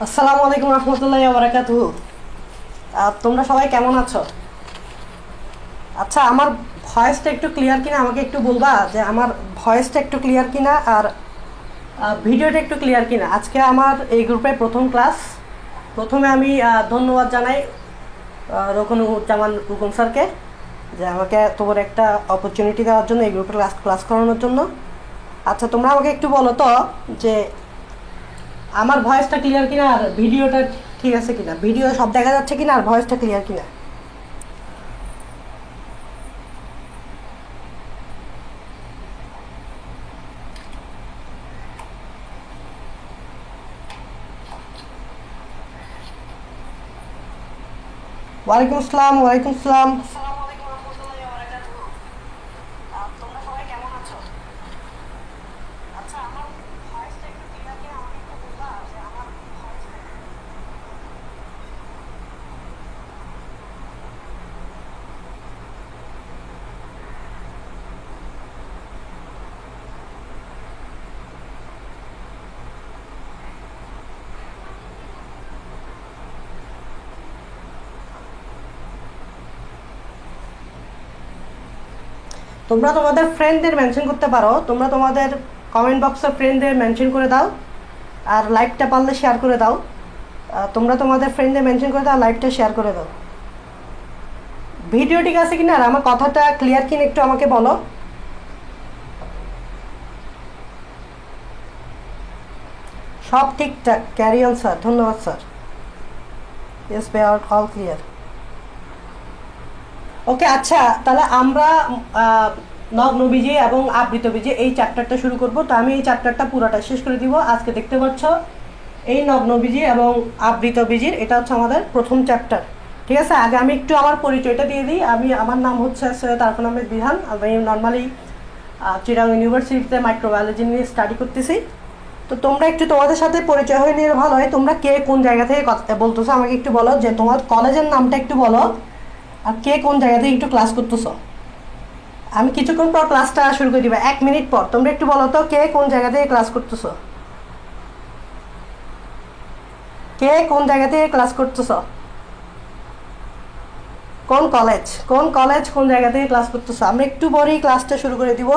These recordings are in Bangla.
আসসালামু আলাইকুম রহমতুল্লাহি ওয়া বারাকাতুহু। তোমরা সবাই কেমন আছো? আচ্ছা, আমার ভয়েসটা একটু ক্লিয়ার কিনা আমাকে একটু বলবা যে আমার ভয়েসটা একটু ক্লিয়ার কিনা আর ভিডিওটা একটু ক্লিয়ার কিনা। আজকে আমার এই গ্রুপে প্রথম ক্লাস। প্রথমে আমি ধন্যবাদ জানাই রুকনুজ্জামান রুকন স্যারকে যে আমাকে তোমার একটা অপরচুনিটি দেওয়ার জন্য এই গ্রুপে ক্লাস করানোর জন্য। আচ্ছা, তোমরা আমাকে একটু বলো তো যে আমার ভয়েসটা ক্লিয়ার কিনা আর ভিডিওটা ঠিক আছে কিনা, ভিডিও সব দেখা যাচ্ছে কিনা আর ভয়েসটা ক্লিয়ার কিনা। ওয়ালাইকুম আসসালাম। ওয়ালাইকুম আসসালাম। তোমরা তোমাদের ফ্রেন্ডদের মেনশন করতে পারো, তোমরা তোমাদের কমেন্ট বক্সে ফ্রেন্ডদের মেনশন করে দাও আর লাইভটা পারলে শেয়ার করে দাও। তোমরা তোমাদের ফ্রেন্ডদের মেনশন করে দাও, লাইভটা শেয়ার করে দাও। ভিডিও ঠিক আছে কিনা আর আমার কথাটা ক্লিয়ার কিনা একটু আমাকে বলো। সব ঠিকঠাক, ক্যারি অন স্যার, ধন্যবাদ স্যার। ইয়েস ভাই, অল ক্লিয়ার। ওকে, আচ্ছা তাহলে আমরা নগ নবীজি এবং আবৃত বীজি এই চ্যাপ্টারটা শুরু করব। তো আমি এই চ্যাপ্টারটা পুরোটা শেষ করে দিব। আজকে দেখতে পাচ্ছ এই নগ নবীজি এবং আবৃত বীজির এটা হচ্ছে আমাদের প্রথম চ্যাপ্টার। ঠিক আছে, আগে আমি একটু আমার পরিচয়টা দিয়ে দিই। আমার নাম হচ্ছে সৈয়দ আরফান আহমেদ বিহান। আমি নর্মালি চিরাং ইউনিভার্সিটিতে মাইক্রোবায়োলজি নিয়ে স্টাডি করতেছি। তো তোমরা একটু তোমাদের সাথে পরিচয় হয়ে নিলে ভালো হয়। তোমরা কে কোন জায়গা থেকে কথা বলতেছো আমাকে একটু বলো, যে তোমার কলেজের নামটা একটু বলো আর কে কোন জায়গা থেকে একটু ক্লাস করতেছো। আমি কিছুক্ষণ পর ক্লাসটা শুরু করে দিবা, 1 মিনিট পর। তোমরা একটু বলো তো কে কোন জায়গা থেকে ক্লাস করতেছো, কে কোন জায়গা থেকে ক্লাস করতেছো, কোন কলেজ কোন জায়গা থেকে ক্লাস করতেছো। আমরা একটু পরেই ক্লাসটা শুরু করে দিব।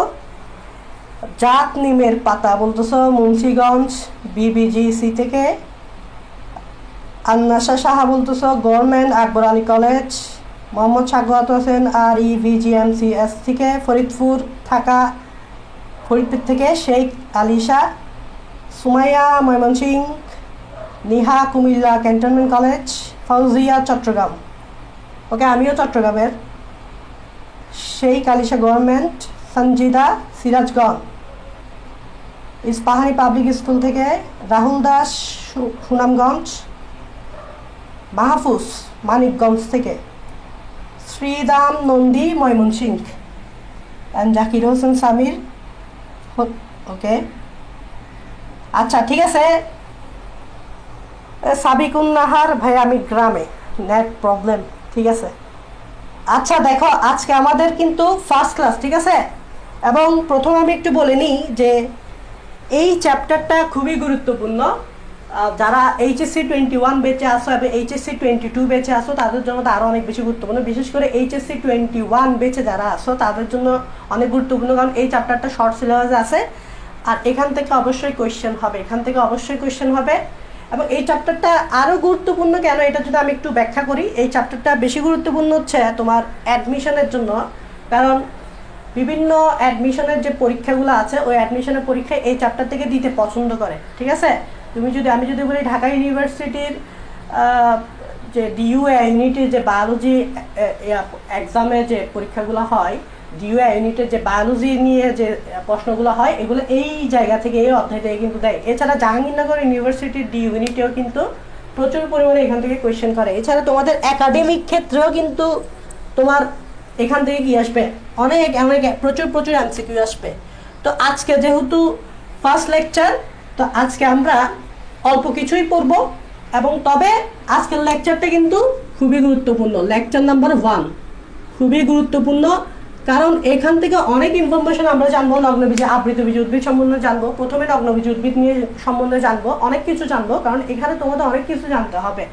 জাত নিমের পাতা বলতেছো মুন্সিগঞ্জ বিবিজিসি থেকে। আন্নাশা সাহা বলতেছো গভর্নমেন্ট আকবর আলী কলেজ। মোহাম্মদ সাগওয়াত হোসেন আর ইভিজিএমসিএস থেকে ফরিদপুর থেকে। Sheikh Alisha Sumaiya Mymensingh. Niha Comilla cantonment college. Fouzia Chittagong. Okay, আমিও চট্টগ্রামের। Sheikh Alisha government. Sanjida Sirajganj Ispahani public school থেকে। রাহুল দাস সুনামগঞ্জ। মাহফুজ মানিকগঞ্জ থেকে। শ্রীদাম নন্দী ময়মনসিংহ অ্যান্ড জাকির হোসেন সামির। ওকে, আচ্ছা ঠিক আছে। সাবিকুন নাহার ভাই, আমি গ্রামে, নেট প্রবলেম। ঠিক আছে, আচ্ছা দেখো আজকে আমাদের কিন্তু ফার্স্ট ক্লাস, ঠিক আছে। এবং প্রথমে আমি একটু বলে নিই যে এই চ্যাপ্টারটা খুবই গুরুত্বপূর্ণ। যারা এইচএসসি 21 বেচে আসো এবং এইচএসসি 22 বেচে আসো তাদের জন্য তো আরও অনেক বেশি গুরুত্বপূর্ণ। বিশেষ করে এইচএসসি 21 বেচে যারা আসো তাদের জন্য অনেক গুরুত্বপূর্ণ, কারণ এই চ্যাপ্টারটা শর্ট সিলেবাসে আছে আর এখান থেকে অবশ্যই কোয়েশ্চেন হবে। এবং এই চ্যাপ্টারটা আরও গুরুত্বপূর্ণ কেন, এটা যদি আমি একটু ব্যাখ্যা করি। এই চ্যাপ্টারটা বেশি গুরুত্বপূর্ণ হচ্ছে তোমার অ্যাডমিশনের জন্য, কারণ বিভিন্ন অ্যাডমিশনের যে পরীক্ষাগুলো আছে ওই অ্যাডমিশনের পরীক্ষায় এই চ্যাপ্টার থেকে দিতে পছন্দ করে। ঠিক আছে, আমি যদি বলি ঢাকা ইউনিভার্সিটির যে ডিইউএ ইউনিটের যে বায়োলজি এক্সামে যে পরীক্ষাগুলো হয়, ডিইউএ ইউনিটের যে বায়োলজি নিয়ে যে প্রশ্নগুলো হয় এগুলো এই জায়গা থেকে, এই অধ্যায় থেকে কিন্তু দেয়। এছাড়া জাহাঙ্গীরনগর ইউনিভার্সিটির ডিইউ ইউনিটেও কিন্তু প্রচুর পরিমাণে এখান থেকে কোয়েশ্চেন করে। এছাড়া তোমাদের একাডেমিক ক্ষেত্রেও কিন্তু তোমার এখান থেকে কি আসবে, অনেক প্রচুর এমসিকিউ আসবে। তো আজকে যেহেতু ফার্স্ট লেকচার, তো আজকে আমরা অল্প কিছুই পড়ব। এবং তবে আজকের লেকচারটা কিন্তু খুবই গুরুত্বপূর্ণ, লেকচার নাম্বার 1 খুবই গুরুত্বপূর্ণ। কারণ এখান থেকে অনেক ইনফরমেশন আমরা জানবো, নগ্নবীজি আবৃতবীজি উদ্ভিদ সম্বন্ধে জানবো। প্রথমে নগ্নবীজি উদ্ভিদ নিয়ে সম্বন্ধে জানবো, অনেক কিছু জানবো, কারণ এখানে তোমাদের অনেক কিছু জানতে হবে।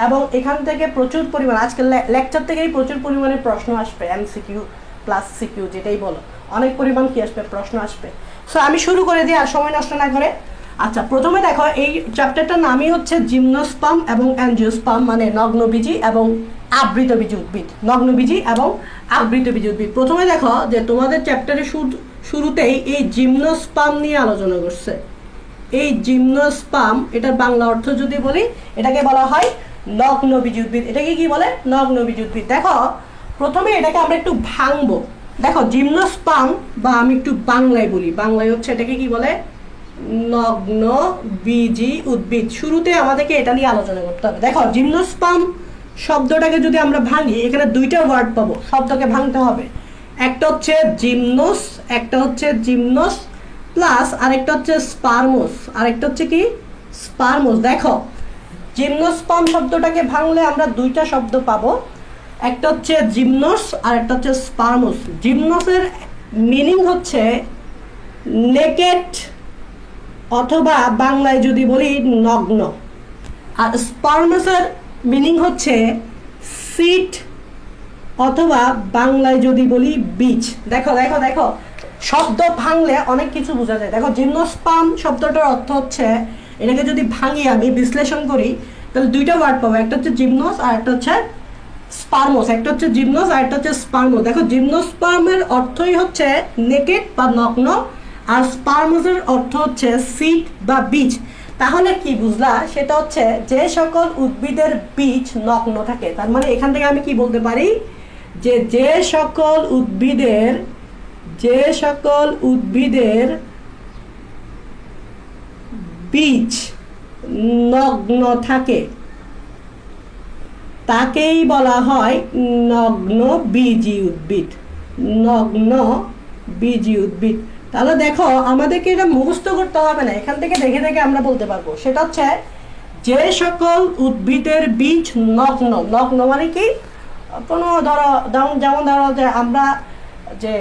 এবং এখান থেকে প্রচুর পরিমাণ আজকে লেকচার থেকেই প্রচুর পরিমাণে প্রশ্ন আসবে, এমসিকিউ প্লাস সিকিউ যেটাই বলো, অনেক পরিমাণ কি আসবে, প্রশ্ন আসবে। সো আমি শুরু করে দিই আর সময় নষ্ট না করে। আচ্ছা, প্রথমে দেখো এই চ্যাপ্টারটার নামই হচ্ছে জিমনোস্পার্ম এবং অ্যাঞ্জিওস্পার্ম, মানে নগ্নবীজি এবং আবৃতবীজি উদ্ভিদ। নগ্নবীজি এবং আবৃতবীজি উদ্ভিদ। প্রথমে দেখো যে তোমাদের চ্যাপ্টারের শুরুতেই এই জিমনোস্পার্ম নিয়ে আলোচনা করছে। এই জিমনোস্পার্ম, এটার বাংলা অর্থ যদি বলি, এটাকে বলা হয় নগ্নবীজি উদ্ভিদ। এটাকে কি বলে? নগ্নবীজি উদ্ভিদ। দেখো প্রথমে এটাকে আমরা একটু ভাঙবো। দেখো জিমনোস্পার্ম, বা আমি একটু বাংলায় বলি, বাংলায় হচ্ছে এটাকে কি বলে? নগ্নবীজি উদ্ভিদ। শুরুতে আমাদেরকে এটা নিয়ে আলোচনা করতে হবে। দেখো জিমনোস্পার্ম শব্দটাকে যদি আমরা ভাঙি, এখানে দুইটা ওয়ার্ড পাবো, শব্দকে ভাঙতে হবে। একটা হচ্ছে জিমনোস, একটা হচ্ছে জিমনোস প্লাস আরেকটা হচ্ছে স্পার্মোস, আরেকটা হচ্ছে কি স্পার্মোস। দেখো জিমনোস্পার্ম শব্দটাকে ভাঙলে আমরা দুইটা শব্দ পাবো, একটা হচ্ছে জিমনোস আর একটা হচ্ছে স্পার্মোস। জিমনোসের মিনিং হচ্ছে নেকেড, অথবা বাংলায় যদি বলি নগ্ন। আর স্পার্মোসের মিনিং হচ্ছে সিড, অথবা বাংলায় যদি বলি বীজ। দেখো দেখো দেখো শব্দ ভাঙলে অনেক কিছু বোঝা যায়। দেখো জিমনোস্পার্ম শব্দটার অর্থ হচ্ছে, এটাকে যদি ভাঙি আমি বিশ্লেষণ করি তাহলে দুইটা ওয়ার্ড পাবো, একটা হচ্ছে জিমনোস আর একটা হচ্ছে স্পার্মোস। একটা হচ্ছে জিমনোস আর একটা হচ্ছে স্পার্মোস। দেখো জিমনোস্পার্মের অর্থই হচ্ছে নেকেড বা নগ্ন, আর স্পার্মোসের অর্থ হচ্ছে সিড বা বীজ। তাহলে কি বুঝলা? সেটা হচ্ছে যে সকল উদ্ভিদের বীজ নগ্ন থাকে। তার মানে এখান থেকে আমি কি বলতে পারি, যে যে সকল উদ্ভিদের বীজ নগ্ন থাকে তাকেই বলা হয় নগ্নবীজি উদ্ভিদ। নগ্নবীজি উদ্ভিদ। তাহলে দেখো আমাদেরকে এটা মুখস্থ করতে হবে না, এখান থেকে দেখে দেখে আমরা বলতে পারবো। সেটা হচ্ছে যে সকল উদ্ভিদের বীজ নগ্ন। নগ্ন মানে কি? কোনো ধরো যেমন ধরো যে আমরা যে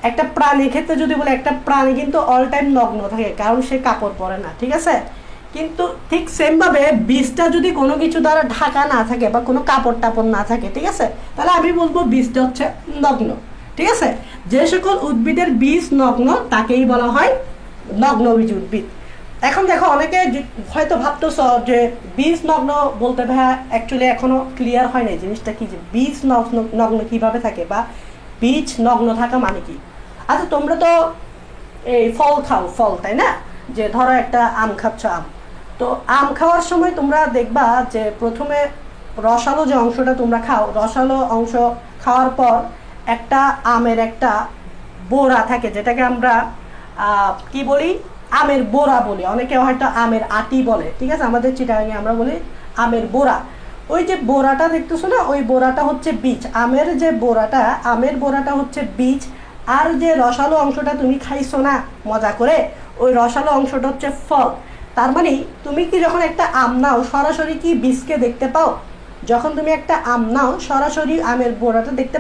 একটা প্রাণীর ক্ষেত্রে যদি বলে, একটা প্রাণী কিন্তু অল টাইম নগ্ন থাকে, কারণ সে কাপড় পরে না, ঠিক আছে? কিন্তু ঠিক সেমভাবে বীজটা যদি কোনো কিছু দ্বারা ঢাকা না থাকে বা কোনো কাপড় টাপড় না থাকে, ঠিক আছে, তাহলে আমি বলবো বীজটা হচ্ছে নগ্ন, ঠিক আছে? যে সকল উদ্ভিদের বীজ নগ্ন তাকেই বলা হয় নগ্নবীজি উদ্ভিদ। এখন দেখো অনেকে হয়তো ভাবতেছ যে বীজ নগ্ন বলতে ভাইয়া অ্যাকচুয়ালি এখনো ক্লিয়ার হয় না জিনিসটা কি, যে বীজ নগ্ন কিভাবে থাকে বা বীজ নগ্ন থাকা মানে কি। আচ্ছা তোমরা তো এই ফল খাও, ফল, তাই না? যে ধরো একটা আম খাচ্ছ, আম, তো আম খাওয়ার সময় তোমরা দেখবা যে প্রথমে রসালো যে অংশটা তোমরা খাও, রসালো অংশ খাওয়ার পর একটা আমের একটা বোরা থাকে, যেটাকে আমরা কি বলি, আমের বোরা বলি, অনেকে হয়তো আমের আটি বলে, ঠিক আছে? আমাদের চিটাগাঙে আমরা বলি আমের বোরা। ওই যে বোরাটা দেখতেছো না, ওই বোরাটা হচ্ছে বীজ। আমের বোরাটা হচ্ছে বীজ, আর যে রসালো অংশটা তুমি খাইছো না মজা করে, ওই রসালো অংশটা হচ্ছে ফল। তার মানে তুমি কি যখন একটা আম নাও, সরাসরি কি বীজকে দেখতে পাও? যখন তুমি একটা আম নাও সরাসরি আমের বোরাটা দেখতে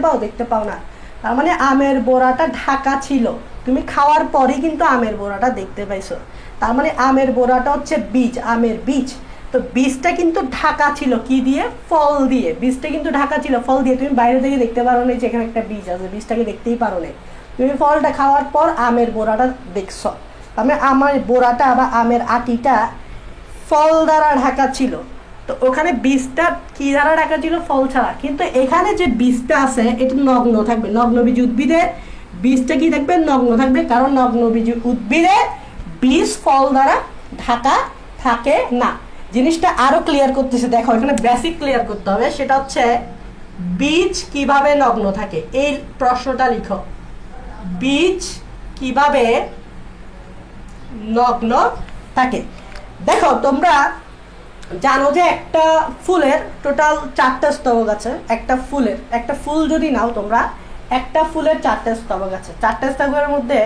পাও না। তার মানে আমের বোরাটা ঢাকা ছিল, তুমি খাওয়ার পরেই কিন্তু আমের বোরাটা দেখতে পাইছো। তার মানে আমের বোরাটা হচ্ছে বীজ, আমের বীজ। তো বীজটা কিন্তু ঢাকা ছিল কি দিয়ে? ফল দিয়ে। বীজটা কিন্তু ঢাকা ছিল ফল দিয়ে। তুমি বাইরে থেকে দেখতে পারো না যে এখানে একটা বীজ আছে, বীজটাকে দেখতেই পারো না। তুমি ফলটা খাওয়ার পর আমের বোরাটা দেখছো। আমি আমার বোরাটা বা আমের আটিটা ফল দ্বারা ঢাকা ছিল, তো ওখানে বীজটা কি দ্বারা ঢাকা ছিল? ফল ছাড়া। কিন্তু এখানে যে বীজটা আছে এটা নগ্ন থাকবে। নগ্নবীজি উদ্ভিদে বীজটা কি থাকবে? নগ্ন থাকবে, কারণ নগ্নবীজি উদ্ভিদে বীজ ফল দ্বারা ঢাকা থাকে না। জিনিসটা আরো ক্লিয়ার করতেছে, দেখো এখানে বেসিক ক্লিয়ার করতে হবে। সেটা হচ্ছে বীজ কিভাবে নগ্ন থাকে, এই প্রশ্নটা লিখো। বীজ কিভাবে নগ্ন থাকে? দেখো তোমরা জানো যে একটা ফুলের টোটাল 4টা স্তবক আছে। একটা ফুল যদি নাও তোমরা, একটা ফুলের 4টা স্তবক আছে। 4টা স্তবকের মধ্যে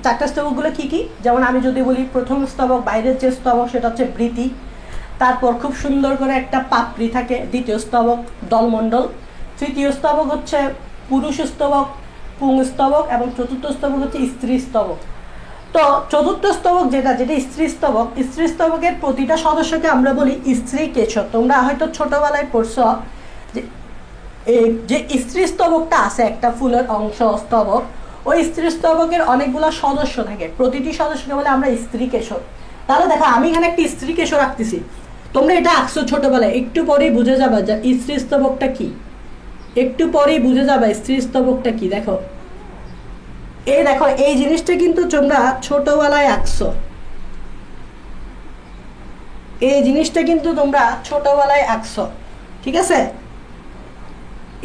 4টা স্তবকগুলো কি কি? যেমন আমি যদি বলি, প্রথম স্তবক, বাইরের যে স্তবক সেটা হচ্ছে বৃতি, তারপর খুব সুন্দর করে একটা পাপড়ি থাকে, দ্বিতীয় স্তবক দলমণ্ডল, তৃতীয় স্তবক হচ্ছে পুরুষ স্তবক, পুংস্তবক এবং চতুর্থ স্তবক হচ্ছে স্ত্রী স্তবক। তো চতুর্থ স্তবক যেটা স্ত্রী স্তবকের প্রতিটা সদস্যকে আমরা বলি স্ত্রী কেশর। তোমরা হয়তো ছোটবেলায় পড়ছ যে স্ত্রী স্তবকটা আছে, একটা ফুলের অংশ স্তবক, ওই স্ত্রী স্তবকের অনেকগুলো সদস্য থাকে, প্রতিটি সদস্যকে বলে আমরা স্ত্রী কেশর। তাহলে দেখো আমি এখানে একটা স্ত্রী কেশর আঁকতেছি, তোমরা এটা আঁকছো ছোটবেলায়, একটু পরেই বুঝে যাবে যে স্ত্রী স্তবকটা কি, একটু পরেই বুঝে যাবে স্ত্রী স্তবকটা কি। দেখো দেখো এই জিনিসটা কিন্তু তোমরা ছোটবেলায় আঁকছো, এই জিনিসটা কিন্তু তোমরা ছোটবেলায় আঁকছো, ঠিক আছে,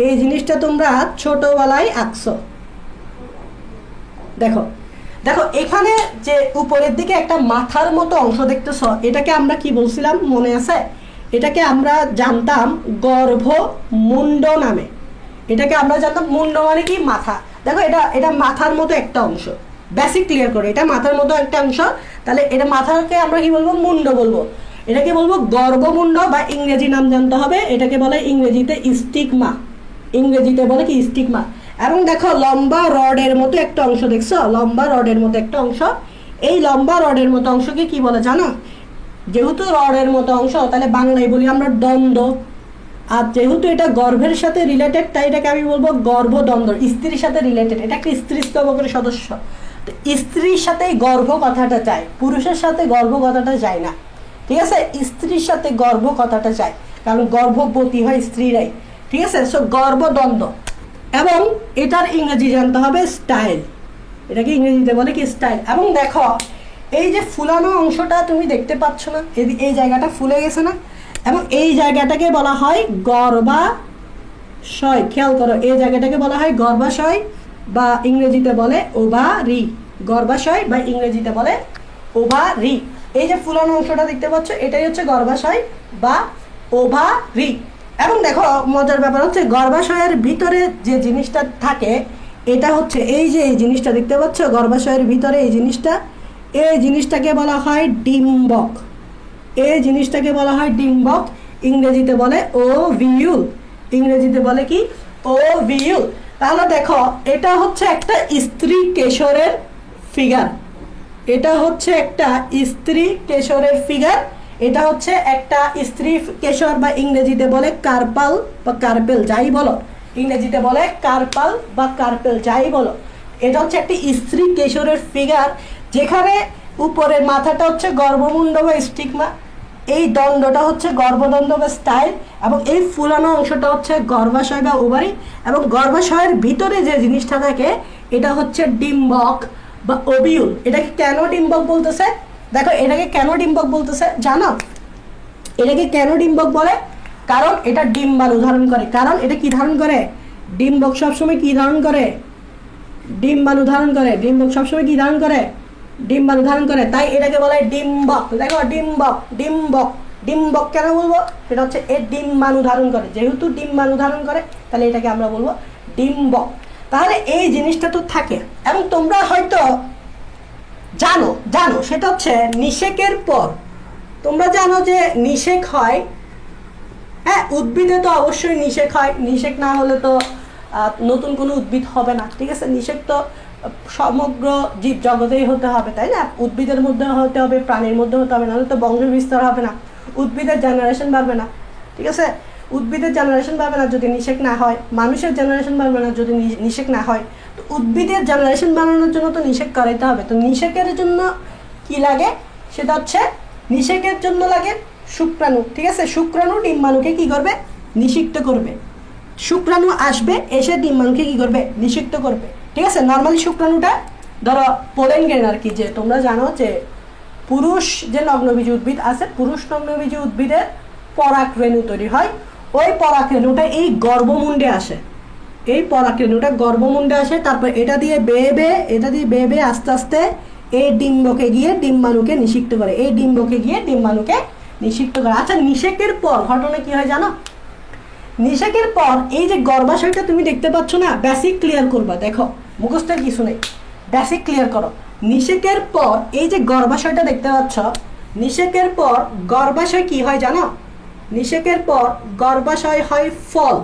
এই জিনিসটা তোমরা ছোটবেলায় আঁকছো। দেখো দেখো এখানে যে উপরের দিকে একটা মাথার মতো অংশ দেখতেছ, এটাকে আমরা কি বলছিলাম মনে আছে? এটাকে আমরা জানতাম গর্ভমুণ্ড নামে। এটাকে আমরা জানতাম মুন্ড মানে কি মাথা। দেখো এটা মাথার মতো একটা অংশ, বেসিক ক্লিয়ার করে, এটা মাথার মতো একটা অংশ, তাহলে এটা মাথাকে আমরা কি বলবো? মুন্ড বলবো। এটাকে বলবো গর্ভমুণ্ড, বা ইংরেজি নাম জানতে হবে, এটাকে বলে ইংরেজিতে স্টিগমা, ইংরেজিতে বলে কি স্টিগমা। এবং দেখো লম্বা রডের মতো একটা অংশ দেখছো, লম্বা রডের মতো একটা অংশ, এই লম্বা রডের মতো অংশকে কি বলে জানো? যেহেতু রডের মতো অংশ, তাহলে বাংলায় বলি আমরা দ্বন্দ্ব, আর যেহেতু এটা গর্ভের সাথে রিলেটেড, তাই এটাকে আমি বলবো গর্ভদ্বন্দ্ব, স্ত্রীর সাথে রিলেটেড, এটা একটা স্ত্রী স্তবকের সদস্য। তো স্ত্রীর সাথে গর্ভ কথাটা যায়, পুরুষের সাথে গর্ভ কথাটা যায় না, ঠিক আছে, স্ত্রীর সাথে গর্ভ কথাটা যায়, কারণ গর্ভবতী হয় স্ত্রীরাই, ঠিক আছে। সো গর্ভদ্বন্দ্ব, এবং এটার ইংরেজি জানতে হবে স্টাইল, এটাকে ইংরেজিতে বলে কি স্টাইল। এবং দেখো এই যে ফুলানো অংশটা তুমি দেখতে পাচ্ছ না, এই জায়গাটা ফুলে গেছে না, এবং এই জায়গাটাকে বলা হয় গর্ভাশয়। খেয়াল করো, এই জায়গাটাকে বলা হয় গর্ভাশয়, বা ইংরেজিতে বলে ওভারি, গর্ভাশয় বা ইংরেজিতে বলে ওভারি। এই যে ফুলানো অংশটা দেখতে পাচ্ছ, এটাই হচ্ছে গর্ভাশয় বা ওভারি। এবং দেখো মজার ব্যাপার হচ্ছে গর্ভাশয়ের ভিতরে যে জিনিসটা থাকে, এটা হচ্ছে এই যে এই জিনিসটা দেখতে পাচ্ছ গর্ভাশয়ের ভিতরে, এই জিনিসটাকে বলা হয় ডিম্বক, এই জিনিসটাকে বলা হয় ডিম্বক, ইংরেজিতে বলে ওভিউল, ইংরেজিতে বলে কি ওভিউল। তাহলে দেখো এটা হচ্ছে একটা স্ত্রী কেশরের ফিগার, এটা হচ্ছে একটা স্ত্রী কেশরের ফিগার, এটা হচ্ছে একটা স্ত্রী কেশর, বা ইংরেজিতে বলে কার্পাল বা কার্পেল, যাই বলো, ইংরেজিতে বলে কার্পাল বা কার্পেল, যাই বলো। এটা হচ্ছে একটি স্ত্রী কেশরের ফিগার, যেখানে উপরের মাথাটা হচ্ছে গর্ভমুণ্ড বা স্টিগমা, এই দণ্ডটা হচ্ছে গর্ভদণ্ড বা স্টাইল, এবং এই ফুলানো অংশটা হচ্ছে গর্ভাশয় বা ওভারি, এবং গর্ভাশয়ের ভিতরে যে জিনিসটা থাকে এটা হচ্ছে ডিম্বক বা ওভিউল। এটাকে কেন ডিম্বক বলতেছে? দেখো এটাকে কেন ডিম্বক বলতেছে জানো? এটাকে কেন ডিম্বক বলে? কারণ এটা ডিম্বাণু ধারণ করে। কারণ এটা কি ধারণ করে? ডিম্বক সবসময় কি ধারণ করে? ডিম্বাণু ধারণ করে। ডিম্বক সবসময় কি ধারণ করে? ডিম্বাণু ধারণ করে, তাই এটাকে বলে ডিম্বক। দেখো ডিম্বক, ডিম্বক, ডিম্বক কেন বলবো? সেটা হচ্ছে এর ডিম্বাণু ধারণ করে, যেহেতু ডিম্বাণু ধারণ করে তাহলে এটাকে আমরা বলবো ডিম্বক। তাহলে এই জিনিসটা তো থাকে, এবং তোমরা হয়তো জানো সেটা হচ্ছে নিষেকের পর, তোমরা জানো যে নিষেক হয়, হ্যাঁ, উদ্ভিদে তো অবশ্যই নিষেক হয়, নিষেক না হলে তো নতুন কোনো উদ্ভিদ হবে না, ঠিক আছে। নিষেক তো সমগ্র জীব জগতেই হতে হবে, তাই না? উদ্ভিদের মধ্যে হতে হবে, প্রাণীর মধ্যে হতে হবে, নাহলে তো বংশ বিস্তার হবে না, উদ্ভিদের জেনারেশন বাড়বে না, ঠিক আছে। উদ্ভিদের জেনারেশন বাড়বে না যদি নিষেক না হয়, মানুষের জেনারেশন বাড়বে না যদি নিষেক না হয়। তো উদ্ভিদের জেনারেশন বাড়ানোর জন্য তো নিষেক করাইতে হবে। তো নিষেকের জন্য কি লাগে? সেটা হচ্ছে নিষেকের জন্য লাগে শুক্রাণু, ঠিক আছে। শুক্রাণু ডিম্বাণুকে কি করবে? নিষিক্ত করবে। শুক্রাণু আসবে, এসে ডিম্বাণুকে কি করবে? নিষিক্ত করবে, ঠিক আছে। নর্মালি শুক্রাণুটা ধরো পোলেন গ্রেন আর কি, যে তোমরা জানো যে পুরুষ যে নগ্নবীজী উদ্ভিদ আছে, পুরুষ নগ্নবীজী উদ্ভিদের পরাগরেণু তৈরি হয়, ওই পরাগরেণুটা এই গর্ভমুণ্ডে আসে, এই পরাগরেণুটা গর্ভমুণ্ডে আসে, তারপর এটা দিয়ে বেয়ে আস্তে আস্তে এই ডিম্বকে গিয়ে ডিম্বাণুকে নিষিক্ত করে, এই ডিম্বকে গিয়ে ডিম্বাণুকে নিষিক্ত করে। আচ্ছা, নিষেকের পর ঘটনা কি হয় জানো? নিষেকের পর এই যে গর্ভাশয়টা তুমি দেখতে পাচ্ছ না, বেসিক ক্লিয়ার করবা, দেখো মুখস্থের কিছু নেই, বেসিক ক্লিয়ার করো। নিষেকের পর এই যে গর্ভাশয়টা দেখতে পাচ্ছ, নিষেকের পর গর্ভাশয় কি হয় জানো? নিষেকের পর গর্ভাশয় হয় ফল।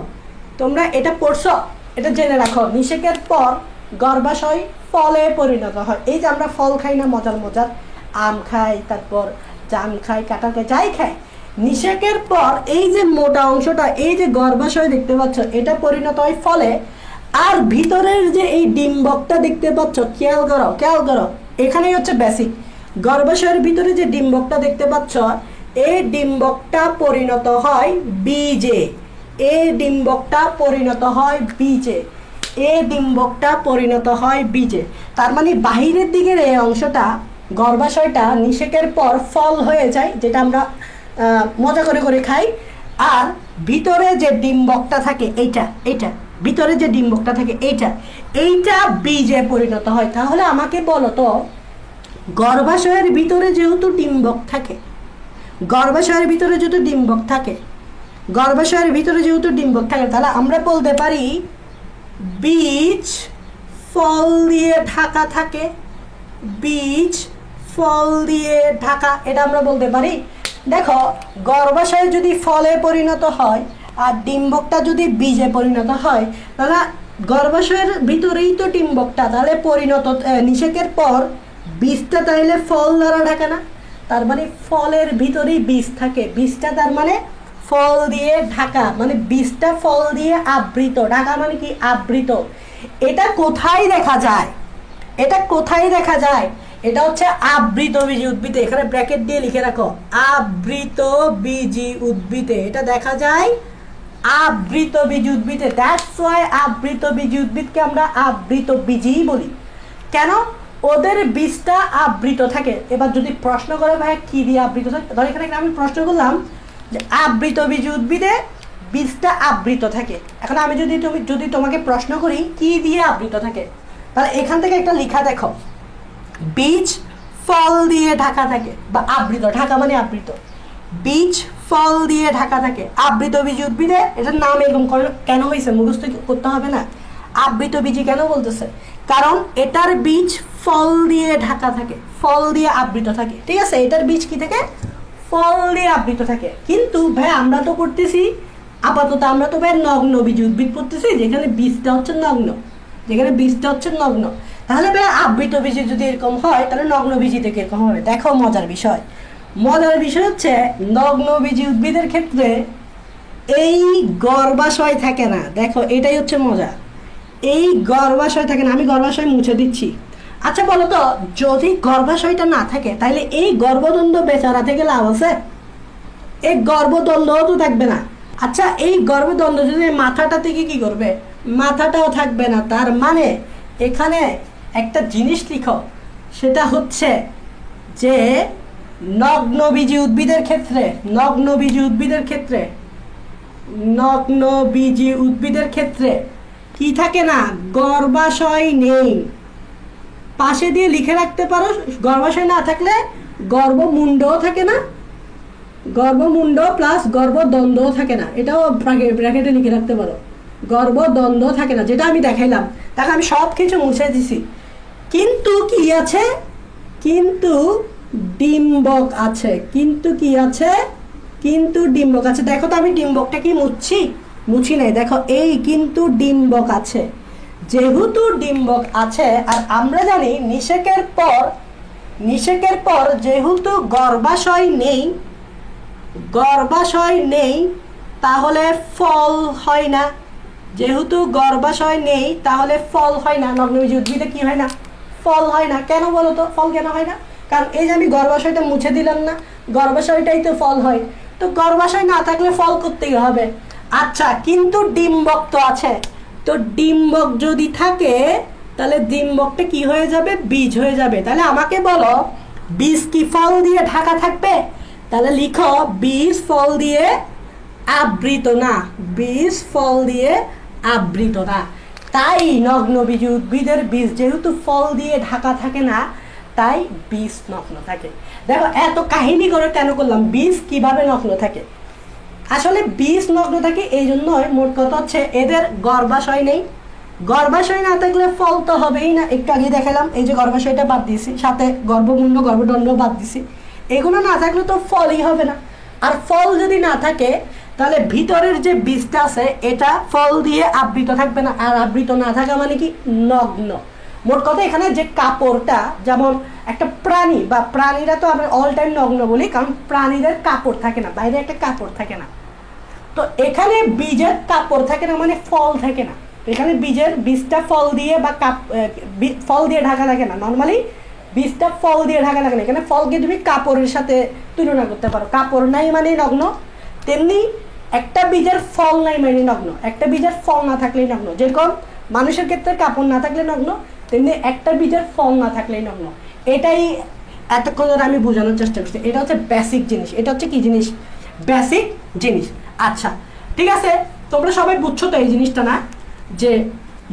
তোমরা এটা পড়ছো, এটা জেনে রাখো। নিষেকের পর গর্ভাশয় ফলে পরিণত হয়। এই যে আমরা ফল খাই না মজার মজার, আম খাই, তারপর জাম খাই, কাঁঠাল খাই, যাই খাই, নিষেকের পর এই যে মোটা অংশটা, এই যে গর্ভাশয় দেখতে পাচ্ছ, এটা পরিণত হয় ফলে। আর ভিতরের যে এই ডিম্বকটা দেখতে পাচ্ছ, খেয়াল করো খেয়াল করো, এখানেই হচ্ছে বেসিক। গর্ভাশয়ের ভিতরে যে ডিম্বকটা দেখতে পাচ্ছ, এই ডিম্বকটা পরিণত হয় বীজে। এই ডিম্বকটা পরিণত হয় বীজে। এই ডিম্বকটা পরিণত হয় বীজে। তার মানে বাহিরের দিকের এই অংশটা, গর্ভাশয়টা নিষেকের পর ফল হয়ে যায়, যেটা আমরা মজা করে করে খাই। আর ভিতরে যে ডিম্বকটা থাকে, এইটা এইটা ভিতরে যে ডিম্বকটা থাকে, এইটা এইটা বীজে পরিণত হয়। তাহলে আমাকে বলো তো, গর্ভাশয়ের ভিতরে যেহেতু ডিম্বক থাকে, গর্ভাশয়ের ভিতরে যেহেতু ডিম্বক থাকে, গর্ভাশয়ের ভিতরে যেহেতু ডিম্বক থাকে, তাহলে আমরা বলতে পারি বীজ ফল দিয়ে ঢাকা থাকে। বীজ ফল দিয়ে ঢাকা, এটা আমরা বলতে পারি। দেখো, গর্ভাশয় যদি ফলে পরিণত হয় আর ডিম্বকটা যদি বীজে পরিণত হয়, তাহলে গর্ভাশয়ের ভিতরেই তো ডিম্বকটা, তাহলে পরিণত নিষেকের পর বীজটা তাইলে ফল দ্বারা ঢাকা না? তার মানে ফলের ভিতরেই বীজ থাকে। বীজটা তার মানে ফল দিয়ে ঢাকা, মানে বীজটা ফল দিয়ে আবৃত। ঢাকা মানে কি? আবৃত। এটা কোথায় দেখা যায়? এটা কোথায় দেখা যায়? এটা হচ্ছে আবৃত বীজি উদ্ভিদে। এখানে ব্র্যাকেট দিয়ে লিখে রাখো, আবৃত বীজি উদ্ভিদে। এটা দেখা যায় আবৃত বীজি উদ্ভিদে। দ্যাটস ওয়াই আবৃত বীজি উদ্ভিদকে আমরা আবৃত বীজিই বলি। কেন? ওদের বীজটা আবৃত থাকে। এবার যদি প্রশ্ন করে ভাই কি দিয়ে আবৃত থাকে, ধর এখানে আমি প্রশ্ন করলাম যে আবৃত বীজি উদ্ভিদে বীজটা আবৃত থাকে। এখন আমি যদি তোমাকে প্রশ্ন করি কি দিয়ে আবৃত থাকে, তাহলে এখান থেকে একটা লেখা দেখো, বীজ ফল দিয়ে ঢাকা থাকে, বা আবৃত। ঢাকা মানে আবৃত। বীজ ফল দিয়ে ঢাকা থাকে, আবৃত বীজি উদ্ভিদে। এটার নাম এরকম কেন হয়েছে মুখস্থ করতে হবে না। আবৃত বীজি কেন বলতেছে? কারণ এটার বীজ ফল দিয়ে ঢাকা থাকে, ফল দিয়ে আবৃত থাকে। ঠিক আছে, এটার বীজ কি থাকে? ফল দিয়ে আবৃত থাকে। কিন্তু ভাই আমরা তো করতেছি আপাতত, আমরা তো ভাই নগ্ন বীজি উদ্ভিদ পড়তেছি, যেখানে বীজটা হচ্ছে নগ্ন, যেখানে বীজটা হচ্ছে নগ্ন। তাহলে ভাই আবৃত বীজি যদি এরকম হয়, তাহলে নগ্ন বীজিতে কিরকম হবে? দেখো মজার বিষয়। মজার বিষয় হচ্ছে নগ্ন বীজি উদ্ভিদের ক্ষেত্রে এই গর্ভাশয় থাকে না। দেখো এটাই হচ্ছে মজা, এই গর্ভাশয় থাকে না। আমি গর্ভাশয় মুছে দিচ্ছি। আচ্ছা বলো তো, যদি গর্ভাশয়টা না থাকে, তাহলে এই গর্ভদণ্ড বেচারা থেকে লাভ আছে? এই গর্ভদণ্ডও তো থাকবে না। আচ্ছা, এই গর্ভদণ্ড যদি মাথাটা থেকে কি করবে? মাথাটাও থাকবে না। তার মানে এখানে একটা জিনিস লিখো, সেটা হচ্ছে যে নগ্নবীজি উদ্ভিদের ক্ষেত্রে, নগ্নবীজি উদ্ভিদের ক্ষেত্রে, নগ্নবীজি উদ্ভিদের ক্ষেত্রে কি থাকে না? গর্ভাশয় নেই। পাশে দিয়ে লিখে রাখতে পারো, গর্ভাশয় না থাকলে গর্ভমুণ্ডও থাকে না, গর্ভমুণ্ড প্লাস গর্ভদ্বন্দ্বও থাকে না। এটাও ব্র্যাকেটে লিখে রাখতে পারো, গর্ভদ্বন্দ্ব থাকে না, যেটা আমি দেখাইলাম। দেখো আমি সব কিছু মুছে দিছি, কিন্তু কি আছে? কিন্তু ডিম্বক আছে। কিন্তু কি আছে? কিন্তু ডিম্বক আছে। দেখো তো আমি ডিম্বকটা কি মুছি নাই। দেখো এই কিন্তু ডিম্বক আছে। যেহেতু ডিম্বক আছে, আর আমরা জানি নিষেকের পর যেহেতু গর্ভাশয় নেই, তাহলে ফল হয় না। যেহেতু গর্ভাশয় নেই, তাহলে ফল হয় না। নগ্নবীজি উদ্ভিদে কি হয় না? ফল হয় না। কেন বলো তো ফল কেন হয় না? কারণ এই যে আমি গর্ভাশয়টা মুছে দিলাম না, গর্ভাশয়টাই তো ফল হয়। তো গর্ভাশয় না থাকলে ফল করতেই হবে। আচ্ছা, কিন্তু ডিম্বক তো আছে। তো ডিম্বক যদি থাকে, তাহলে ডিম্বকটা কি হয়ে যাবে? বীজ হয়ে যাবে। তাহলে আমাকে বলো, বীজ কি ফল দিয়ে ঢাকা থাকবে? তাহলে লিখো, বীজ ফল দিয়ে আবৃত না। বীজ ফল দিয়ে আবৃত না। তাই নগ্নবীজি উদ্ভিদের বীজ যেহেতু ফল দিয়ে ঢাকা থাকে না, তাই বীজ নগ্ন থাকে। দেখো এত কাহিনী করে কেন করলাম? বীজ কিভাবে নগ্ন থাকে? আসলে বীজ নগ্ন থাকে এই জন্যই, মোট কথা হচ্ছে এদের গর্ভাশয় নেই। গর্ভাশয় না থাকলে ফল তো হবেই না। একটু আগে দেখালাম, এই যে গর্ভাশয়টা বাদ দিয়েছি, সাথে গর্ভমুণ্ড গর্ভদণ্ড বাদ দিছি। এগুলো না থাকলে তো ফলই হবে না। আর ফল যদি না থাকে, তাহলে ভিতরের যে বীজটা আছে এটা ফল দিয়ে আবৃত থাকবে না, আর আবৃত না থাকা মানে কি নগ্ন। মোট কথা এখানে যে কাপড়টা, যেমন একটা প্রাণী বা প্রাণীরা তো আমরা অল টাইম নগ্ন বলি, কারণ প্রাণীদের কাপড় থাকে না, বাইরে একটা কাপড় থাকে না। তো এখানে বীজের কাপড় থাকে না মানে ফল থাকে না। এখানে বীজটা ফল দিয়ে বা ফল দিয়ে ঢাকা থাকে না। নর্মালি বীজটা ফল দিয়ে ঢাকা থাকে না, এখানে ফলকে তুমি কাপড়ের সাথে তুলনা করতে পারো। কাপড় নাই মানে নগ্ন, তেমনি একটা বীজের ফল নাই মানে নগ্ন। একটা বীজের ফল না থাকলেই নগ্ন। যেরকম মানুষের ক্ষেত্রে কাপড় না থাকলে নগ্ন, তেমনি একটা বীজের ফল না থাকলেই নগ্ন। এটাই এতক্ষণ ধরে আমি বোঝানোর চেষ্টা করছি। এটা হচ্ছে বেসিক জিনিস। এটা হচ্ছে কি জিনিস? বেসিক জিনিস। আচ্ছা ঠিক আছে, তোমরা সবাই বুঝছো তো এই জিনিসটা না, যে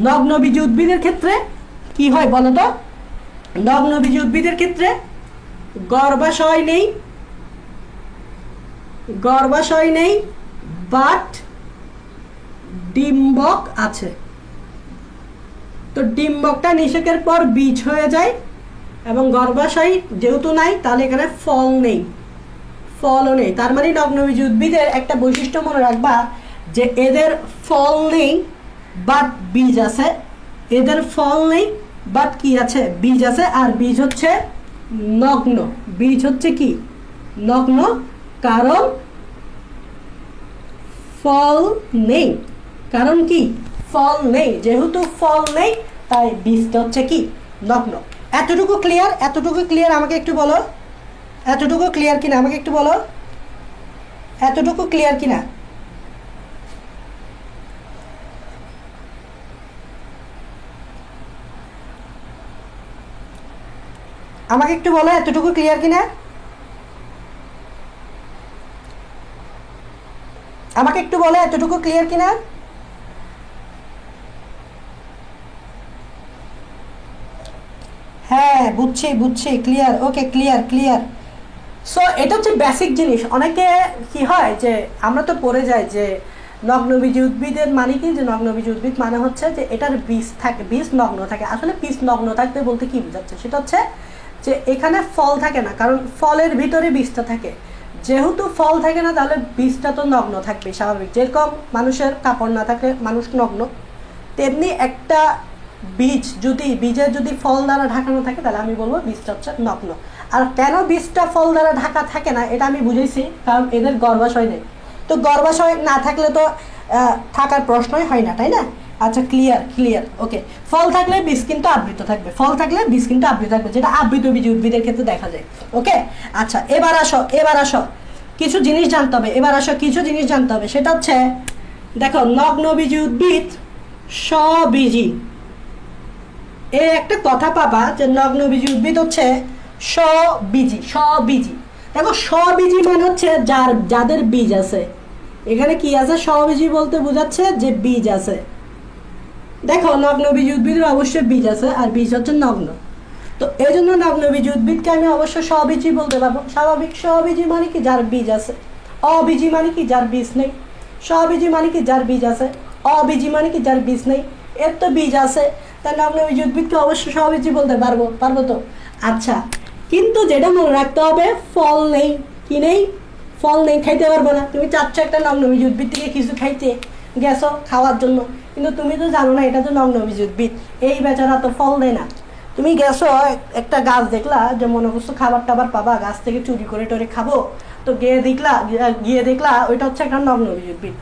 নগ্নবীজী উদ্ভিদের ক্ষেত্রে কি হয় বলো তো? নগ্নবীজী উদ্ভিদের ক্ষেত্রে গর্ভাশয় নেই, গর্ভাশয় নেই, বাট ডিম্বক আছে। তো ডিম্বকটা নিষেকের পর বীজ হয়ে যায়, এবং গর্ভাশয় যেহেতু নাই তাহলে এখানে ফল নেই, ফলও নেই। তার মানে নগ্নবীজী উদ্ভিদের একটা বৈশিষ্ট্য মনে রাখবা, যে এদের ফল নেই বাট বীজ আছে। এদের ফল নেই বাট কি আছে? বীজ আছে। আর বীজ হচ্ছে নগ্ন। বীজ হচ্ছে কি? নগ্ন, কারণ ফল নেই। কারণ কি? ফল নেই। যেহেতু ফল নেই তাই বীজটা হচ্ছে কি? নগ্ন। এতটুকু ক্লিয়ার? এতটুকু ক্লিয়ার আমাকে একটু বলো। এতটুকু ক্লিয়ার কিনা আমাকে একটু বলো। এতটুকু ক্লিয়ার কিনা? আমাকে একটু বলো এতটুকু ক্লিয়ার কিনা? আমাকে একটু বলো এতটুকু ক্লিয়ার কিনা? হ্যাঁ বুঝছি বুঝছি, clear. Okay clear clear. So এটা হচ্ছে বেসিক জিনিস। অনেকে কি হয় যে আমরা তো পড়ে যাই যে নগ্নবীজী উদ্ভিদের মানে কি, যে নগ্নবীজী উদ্ভিদ মানে হচ্ছে যে এটার বীজ থাকে, বীজ নগ্ন থাকে। আসলে বীজ নগ্ন থাকবে বলতে কি বোঝাচ্ছে? সেটা হচ্ছে যে এখানে ফল থাকে না, কারণ ফলের ভিতরে বীজটা থাকে। যেহেতু ফল থাকে না তাহলে বীজটা তো নগ্ন থাকবে স্বাভাবিক। যেরকম মানুষের কাপড় না থাকলে মানুষ নগ্ন, তেমনি একটা বীজের যদি ফল দ্বারা ঢাকানো থাকে তাহলে আমি বলবো বীজটা হচ্ছে নগ্ন। আর কেন বীজটা ফল দ্বারা ঢাকা থাকে না এটা আমি বুঝেছি, কারণ এদের গর্ভাশয় নেই। তো গর্ভাশয় না থাকলে তো থাকার প্রশ্নই হয় না, তাই না? আচ্ছা ক্লিয়ার ক্লিয়ার। ওকে, ফল থাকলে বীজ কিন্তু আবৃত থাকবে, ফল থাকলে বীজ কিন্তু আবৃত থাকবে, যেটা আবৃতবীজী উদ্ভিদের ক্ষেত্রে দেখা যায়। ওকে আচ্ছা, এবার আসো কিছু জিনিস জানতে হবে। কিছু জিনিস জানতে হবে। সেটা হচ্ছে দেখো, নগ্নবীজী উদ্ভিদ স্ববীজী। এই একটা কথা পাবা যে নগ্নবীজী উদ্ভিদ হচ্ছে স্ববীজী। স্ববীজী, দেখো স্ববীজী মানে হচ্ছে যাদের বীজ আছে। এখানে কি আছে? স্ববীজী বলতে বোঝাচ্ছে যে বীজ আছে। দেখো নগ্নবীজী উদ্ভিদের অবশ্যই বীজ আছে, আর বীজ হচ্ছে নগ্ন। তো এই জন্য নগ্নবীজী উদ্ভিদকে আমি অবশ্যই স্ববীজী বলতে পারবো। স্বাভাবিক। স্ববীজী মানে কি? যার বীজ আছে। অবীজী মানে কি? যার বীজ নেই। স্ববীজী মানে কি? যার বীজ আছে। অবীজী মানে কি? যার বীজ নেই। এর তো বীজ আছে, তাই নগ্নবীজী উদ্ভিদকে অবশ্যই স্ববীজী বলতে পারবো তো। আচ্ছা, কিন্তু যেটা মনে রাখতে হবে, ফল নেই। কি নেই? ফল নেই, খাইতে পারবো না। তুমি চাচ্ছ একটা নগ্নবীজী উদ্ভিদ থেকে কিছু খাইতে, গেছো খাওয়ার জন্য, কিন্তু তুমি তো জানো না এটা তো নগ্নবীজী উদ্ভিদ, এই বেচারা তো ফল দেয় না। তুমি গেছো একটা গাছ দেখলা, যে মনে করছো খাবার টাবার পাবা, গাছ থেকে চুরি করে টরে খাবো, তো গিয়ে দেখলা ওইটা হচ্ছে একটা নগ্নবীজী উদ্ভিদ।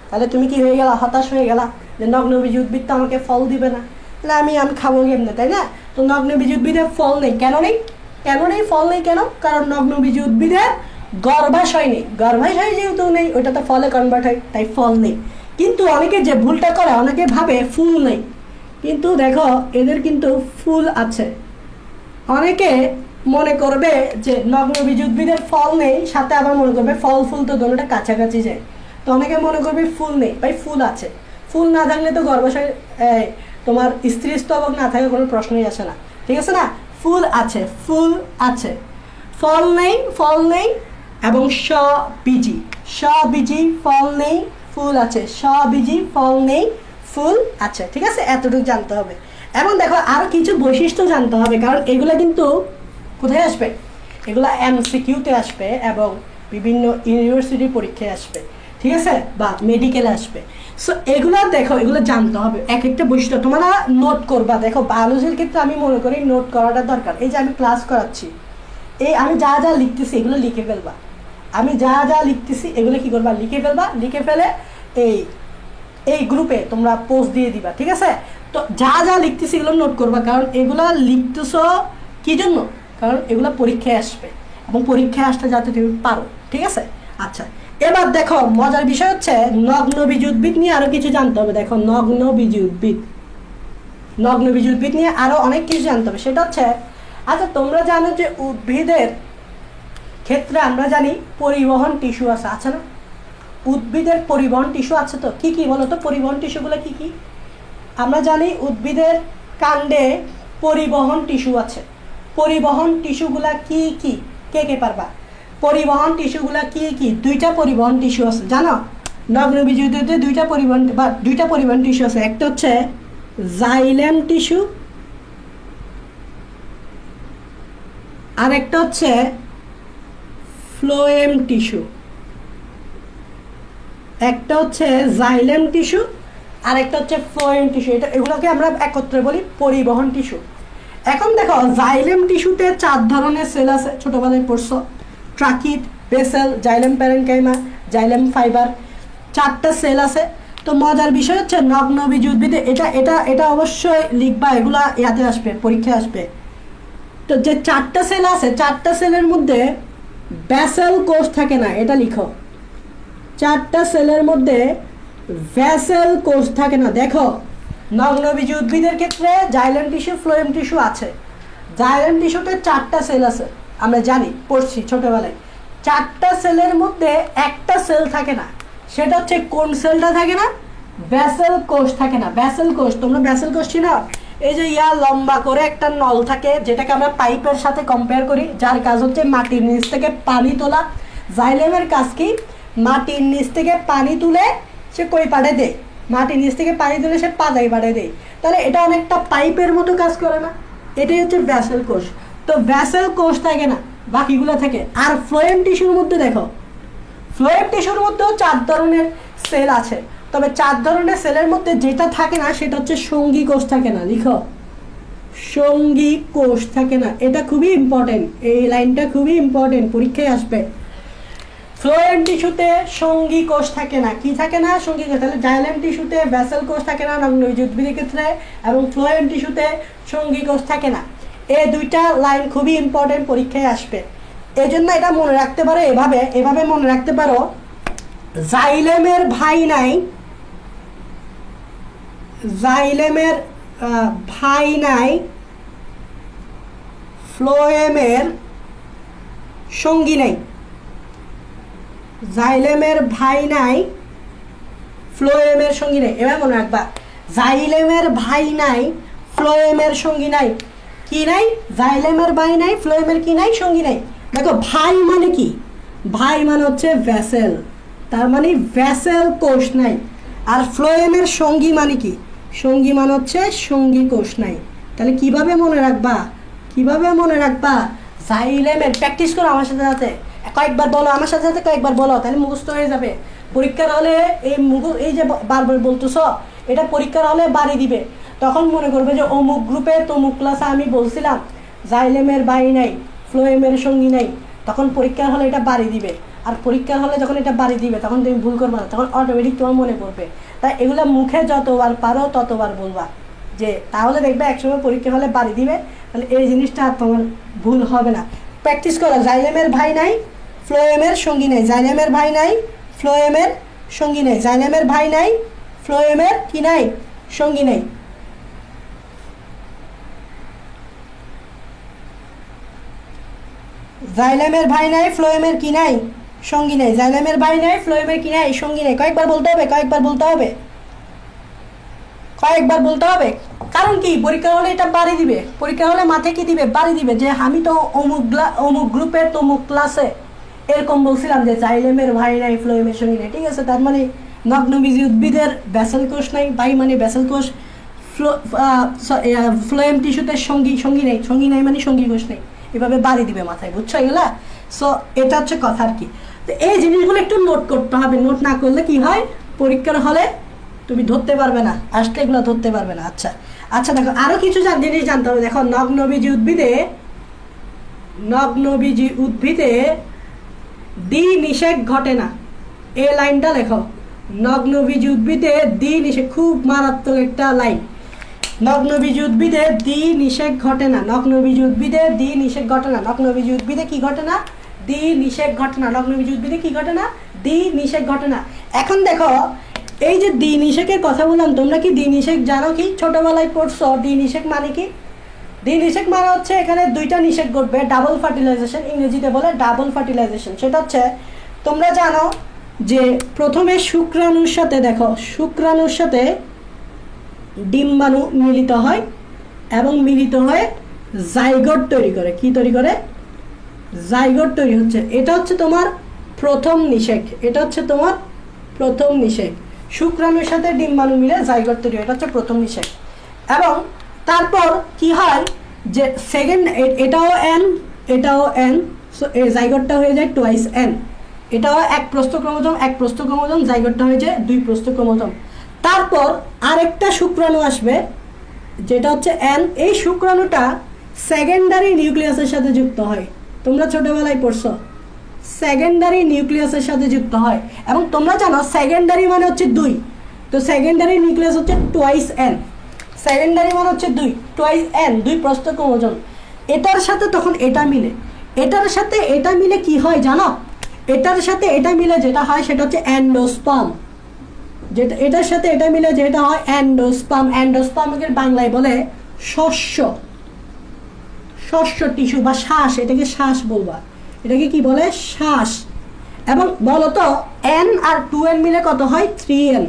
তাহলে তুমি কি হয়ে গেলা? হতাশ হয়ে গেলা যে নগ্নবীজী উদ্ভিদ তো আমাকে ফল দিবে না, তাহলে আমি খাবো কেমনে, তাই না? তো নগ্নবীজী উদ্ভিদের ফল নেই। কেন নেই? ফল নেই কেন? কারণ নগ্নবীজী উদ্ভিদের গর্ভাশয় নেই। গর্ভাশয় যেহেতু নেই, ওইটা তো ফলে কনভার্ট হয়, তাই ফল নেই। কিন্তু অনেকে যে ভুলটা করে, অনেকে ভাবে ফুল নেই, কিন্তু দেখো এদের কিন্তু ফুল আছে। অনেকে মনে করবে যে নগ্নবীজী উদ্ভিদের ফল নেই, সাথে আবার মনে করবে ফল ফুল তো দুটোটা কাছাকাছি যায়। তো অনেকে মনে করবে ফুল নেই, ভাই ফুল আছে। ফুল না থাকলে তো গর্ভাশয় তোমার স্ত্রীস্তবক না থাকে কোনো প্রশ্নই আসে না, ঠিক আছে না? ফুল আছে, ফল নেই এবং স্ববীজী, ফল নেই ফুল আছে, স্ববীজী ফল নেই ফুল আছে, ঠিক আছে? এতটুকু জানতে হবে। এবং দেখো আরো কিছু বৈশিষ্ট্য জানতে হবে, কারণ এগুলা কিন্তু কোথায় আসবে? এগুলা MCQ তে আসবে এবং বিভিন্ন ইউনিভার্সিটি পরীক্ষায় আসবে। ঠিক আছে, বা মেডিকেলে আসবে। সো এগুলো দেখো, এগুলো জানতে হবে, এক একটা বৈশিষ্ট্য তোমরা নোট করবা। দেখো বায়োলজির ক্ষেত্রে আমি মনে করি নোট করাটা দরকার। এই যে আমি ক্লাস করাচ্ছি, এই আমি যা যা লিখতেছি এগুলো লিখে ফেলবা। আমি যা যা লিখতেছি এগুলো কি করবা, লিখে ফেলবা। লিখে ফেলে এই গ্রুপে তোমরা পোস্ট দিয়ে দিবা, ঠিক আছে। তো যা যা লিখতেছি এগুলো নোট করবা, কারণ এগুলো লিখতেছো কী জন্য, কারণ এগুলো পরীক্ষায় আসবে এবং পরীক্ষায় আসতে যাতে তুমি পারো, ঠিক আছে। আচ্ছা, এবার দেখো মজার বিষয় হচ্ছে নগ্নবীজ উদ্ভিদ নিয়ে আরও কিছু জানতে হবে। দেখো নগ্নবীজ উদ্ভিদ নিয়ে আরও অনেক কিছু জানতে হবে। সেটা হচ্ছে, আচ্ছা তোমরা জানো যে উদ্ভিদের ক্ষেত্রে আমরা জানি পরিবহন টিস্যু আছে না? উদ্ভিদের পরিবহন টিস্যু আছে। তো কি কি বলো তো, পরিবহন টিস্যুগুলো কি কি? আমরা জানি উদ্ভিদের কাণ্ডে পরিবহন টিস্যু আছে। পরিবহন টিস্যুগুলা কি কি, কে কে পারবা? পরিবহন টিস্যুগুলা কি কি? দুইটা পরিবহন টিস্যু আছে, জানো? নগ্নবীজ উদ্ভিদে দুইটা পরিবহন টিস্যু আছে। একটা হচ্ছে জাইলেম টিস্যু, আর একটা হচ্ছে ফ্লোয়েম টিস্যু। একটা হচ্ছে জাইলেম টিস্যু আর একটা হচ্ছে ফ্লোয়েম টিস্যু। এগুলোকে আমরা একত্রে বলি পরিবহন টিস্যু। এখন দেখো জাইলেম টিস্যুতে 4 ধরনের সেল আছে, ছোটবেলায় পড়ছো। Tracheid, Bessel, xylem parenchyma, xylem fibre, 4টা সেল আছে। তো মজার বিষয় হচ্ছে নগ্নবীজ উদ্ভিদে এটা অবশ্যই লিখবা, এগুলা ইয়াতে আসবে, পরীক্ষায় আসবে। তো যে 4টা সেল আছে, 4টা সেলের মধ্যে ব্যাসেল কোষ থাকে না, এটা লিখো। 4টা সেলের মধ্যে ভ্যাসেল কোষ থাকে না। দেখো নগ্নবীজ উদ্ভিদের ক্ষেত্রে জাইলেম টিস্যু, ফ্লোয়েম টিস্যু আছে। জাইলেম টিস্যুতে 4টা সেল আছে, আমরা জানি, পড়ছি ছোটবেলায়। 4টা সেলের মধ্যে একটা সেল থাকে না, সেটা হচ্ছে কোন সেলটা থাকে না? ব্যাসেল কোষ থাকে না। ব্যাসেল কোষ, তোমরা ব্যাসেল কোষ চিনো? এই যে লম্বা করে একটা নল থাকে, যেটাকে আমরা পাইপের সাথে কম্পেয়ার করি, যার কাজ হচ্ছে মাটির নিচ থেকে পানি তোলা। জাইলেমের কাজ কি? মাটির নিচ থেকে পানি তুলে সে কই পাড়ে দেয়, মাটির নিচ থেকে পানি তুলে সে পাতায় পাড়ে দেয়। তাহলে এটা অনেকটা পাইপের মতো কাজ করে না? এটাই হচ্ছে ব্যাসেল কোষ। তো ব্যাসেল কোষ থাকে না, বাকিগুলো থাকে। আর ফ্লোয়েম টিস্যুর মধ্যে দেখো, ফ্লোয়েম টিস্যুর মধ্যেও 4 ধরনের সেল আছে। তবে 4 ধরনের সেলের মধ্যে যেটা থাকে না সেটা হচ্ছে সঙ্গী কোষ থাকে না। লিখো, সঙ্গী কোষ থাকে না। এটা খুবই ইম্পর্টেন্ট, এই লাইনটা খুবই ইম্পর্টেন্ট, পরীক্ষায় আসবে। ফ্লোয়েম টিস্যুতে সঙ্গী কোষ থাকে না। কি থাকে না? সঙ্গী কোষ। তাহলে জাইলেম টিস্যুতে ব্যাসেল কোষ থাকে না নগ্নবীজ উদ্ভিদের ক্ষেত্রে, এবং ফ্লোয়েম টিস্যুতে সঙ্গী কোষ থাকে না। এই দুইটা লাইন খুবই ইম্পর্টেন্ট, পরীক্ষায় আসবে। এই জন্য এটা মনে রাখতে পারো, এভাবে মনে রাখতে পারো। জাইলেমের ভাই নাই, জাইলেমের ভাই নাই, ফ্লোয়েমের সঙ্গী নাই। জাইলেমের ভাই নাই, ফ্লোয়েমের সঙ্গী নাই। এবার মনে রাখবা, জাইলেমের ভাই নাই, ফ্লোয়েমের সঙ্গী নাই। কি নাই? জাইলেমের ভাই নাই, ফ্লোয়েমের কি নাই? সঙ্গী নাই। দেখো ভাই মানে কি? ভাই মানে হচ্ছে ভ্যাসেল, তার মানে ভ্যাসেল কোষ নাই। আর ফ্লোয়েমের সঙ্গী মানে কি? সঙ্গী মানে হচ্ছে সঙ্গী কোষ নাই। তাহলে কিভাবে মনে রাখবা? জাইলেমের প্র্যাকটিস করো আমার সাথে সাথে, কয়েকবার বলো আমার সাথে সাথে, কয়েকবার বলো, তাহলে মুখস্থ হয়ে যাবে। পরীক্ষার হলে এই যে বারবার বলতেছ, এটা পরীক্ষার হলে বাড়ি দিবে। তখন মনে করবে যে অমুক গ্রুপে তমুক ক্লাসে আমি বলছিলাম জাইলেমের ভাই নাই, ফ্লোয়েমের সঙ্গী নাই। তখন পরীক্ষার হলে এটা বাড়ি দিবে। আর পরীক্ষার হলে যখন এটা বাড়ি দিবে তখন তুমি ভুল করবে না, তখন অটোমেটিক তোমার মনে পড়বে। তাই এগুলো মুখে যতবার পারো ততবার বলবা, যে তাহলে দেখবে একসময় পরীক্ষা হলে বাড়ি দিবে। তাহলে এই জিনিসটা আর তোমার ভুল হবে না। প্র্যাকটিস করো। জাইলেমের ভাই নাই, ফ্লোয়েমের সঙ্গী নেই। জাইলেমের ভাই নাই, ফ্লোয়েমের সঙ্গী নেই। জাইলেমের ভাই নাই, ফ্লোয়েমের কি নাই? সঙ্গী নেই। জাইলেমের ভাই নাই, ফ্লোয়েমের কি নাই? সঙ্গী নেই। জাইলেমের ভাই নাই, ফ্লোয়েমের কি নাই? সঙ্গী নেই। কয়েকবার বলতে হবে। কারণ কি? পরীক্ষা হলে এটা বাড়ি দিবে। পরীক্ষা হলে মাথায় কি দিবে? বাড়ি দিবে, যে আমি তো অমুক গ্রুপের তমুক ক্লাসে এরকম বলছিলাম যে জাইলেমের ভাই নাই, ফ্লোয়েমের সঙ্গী নেই। ঠিক আছে, তার মানে নগ্নবীজ উদ্ভিদের ব্যাসেল কোষ নাই, ভাই মানে ব্যাসেল কোষ। ফ্লোয়েম টিস্যুতে সঙ্গী নাই মানে সঙ্গী কোষ নেই। এভাবে বাড়ি দিবে মাথায়, বুঝছো এগুলা? সো এটা হচ্ছে কথা আর কি। তো এই জিনিসগুলো একটু নোট করতে হবে, নোট না করলে কি হয় পরীক্ষার হলে তুমি ধরতে পারবে না, আসলে এগুলো ধরতে পারবে না। আচ্ছা আচ্ছা দেখো আরো কিছু জিনিস জানতে হবে। দেখো নগ্নবীজি উদ্ভিদে দ্বি নিষেক ঘটে না, এই লাইনটা লেখো। নগ্নবীজি উদ্ভিদে দ্বি নিষেক, খুব মারাত্মক একটা লাইন। নগ্নবীজি উদ্ভিদে দ্বি নিষেক ঘটে না, নগ্নবীজি উদ্ভিদে দ্বি নিষেক ঘটে না, নগ্নবীজি উদ্ভিদে কি ঘটে না? দ্বি নিষেক ঘটে না। নগ্নবীজি উদ্ভিদে কি ঘটে না? দ্বি নিষেক ঘটে না। এখন দেখো এই যে দ্বি নিষেকের কথা বললাম, তোমরা কি দ্বি নিষেক জানো? কি ছোটবেলায় পড়ছো দ্বি নিষেক মানে কি? দ্বি নিষেক মানে হচ্ছে এখানে দুইটা নিষেক ঘটবে, ডাবল ফার্টিলাইজেশন, ইংরেজিতে বলে ডাবল ফার্টিলাইজেশন। সেটা হচ্ছে তোমরা জানো যে প্রথমে শুক্রাণুর সাথে, দেখো শুক্রাণুর সাথে ডিম্বাণু মিলিত হয় এবং মিলিত হয়ে জাইগোট তৈরি করে। কি তৈরি করে? জাইগোট তৈরি হচ্ছে। এটা হচ্ছে তোমার প্রথম নিষেক, এটা হচ্ছে তোমার প্রথম নিষেক। শুক্রাণুর সাথে ডিম্বাণু মিলে জাইগোট তৈরি হয়, এটা হচ্ছে প্রথম নিষেক। এবং তারপর কি হয় যে সেকেন্ড, এটাও এন এটাও এন, সো এই জাইগোটটা হয়ে যায় টুয়াইস এন। এটাও এক প্রস্থ ক্রোমোজোম, জাইগোটটা হয়ে যায় দুই প্রস্থ ক্রোমোজোম। তারপর আরেকটা শুক্রাণু আসবে যেটা হচ্ছে এন। এই শুক্রাণুটা সেকেন্ডারি নিউক্লিয়াসের সাথে যুক্ত হয়, তোমরা ছোটবেলায় পড়ছো, সেকেন্ডারি নিউক্লিয়াসের সাথে যুক্ত হয়। এবং তোমরা জানো সেকেন্ডারি মানে হচ্ছে দুই, তো সেকেন্ডারি নিউক্লিয়াস হচ্ছে টুয়াইস এন। সেকেন্ডারি মানে হচ্ছে দুই, টুয়াইস এন, দুই প্রস্থ ক্রোমোজোম। এটার সাথে তখন এটা মিলে, এটার সাথে এটা মিলে কি হয় জানো? এটার সাথে এটা মিলে যেটা হয় সেটা হচ্ছে অ্যান্ডোস্পার্ম। যেটা এটার সাথে এটা মিলে যেটা হয় অ্যান্ডোস্পার্ম। অ্যান্ডোস্পার্মকে বাংলায় বলে শস্য, শস্য টিস্যু বা শ্বাস, এটাকে শ্বাস বলবা, এটাকে কি বলে? শ্বাস। এবং বলতো এন আর 2n মিলে কত হয়? 3n।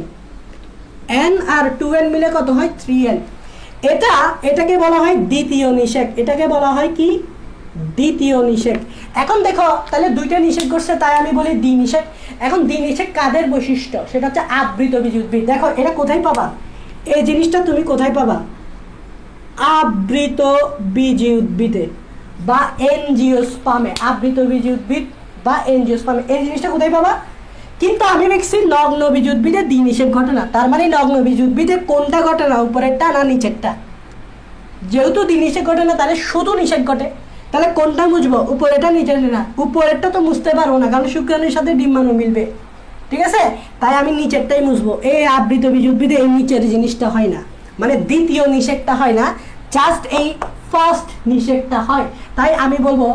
এন আর 2n মিলে কত হয়? 3n। এটাকে বলা হয় দ্বিতীয় নিষেক। এটাকে বলা হয় কি? দ্বিতীয় নিষেক। এখন দেখো তাহলে দুইটা নিষেক করছে, তাই আমি বলি দ্বি নিষেক। এখন দ্বি নিষেক কাদের বৈশিষ্ট্য? সেটা হচ্ছে আবৃতবীজী উদ্ভিদ। দেখো এটা কোথায় পাবা? এই জিনিসটা তুমি কোথায় পাবা? আবৃতবীজী উদ্ভিদে বা এনজিওস্পার্মে। আবৃতবীজী উদ্ভিদ বা এনজিওস্পার্মে, এই জিনিসটা কোথায় পাবা? কিন্তু আমি দেখছি নগ্নবীজী উদ্ভিদে দ্বি নিষেক ঘটে না। তার মানে নগ্নবীজী উদ্ভিদে কোনটা ঘটে না? উপরেরটা না নিচেরটা? যেহেতু দ্বি নিষেক ঘটে না তাহলে শুধু নিষেক ঘটে, তাহলে কোনটা বুঝবো? উপরেরটা নিচের না? উপরেরটা তো মুছতে পারবো না, কারণ শুক্রাণুর সাথে ডিম্বাণু মিলবে, ঠিক আছে? তাই আমি নিচেরটাই মুছবো। এই আবৃতবীজী উদ্ভিদে এই নিচের জিনিসটা হয় না, মানে দ্বিতীয় নিষেকটা হয় না, জাস্ট এই ফার্স্ট নিষেকটা হয়। তাই আমি বলবো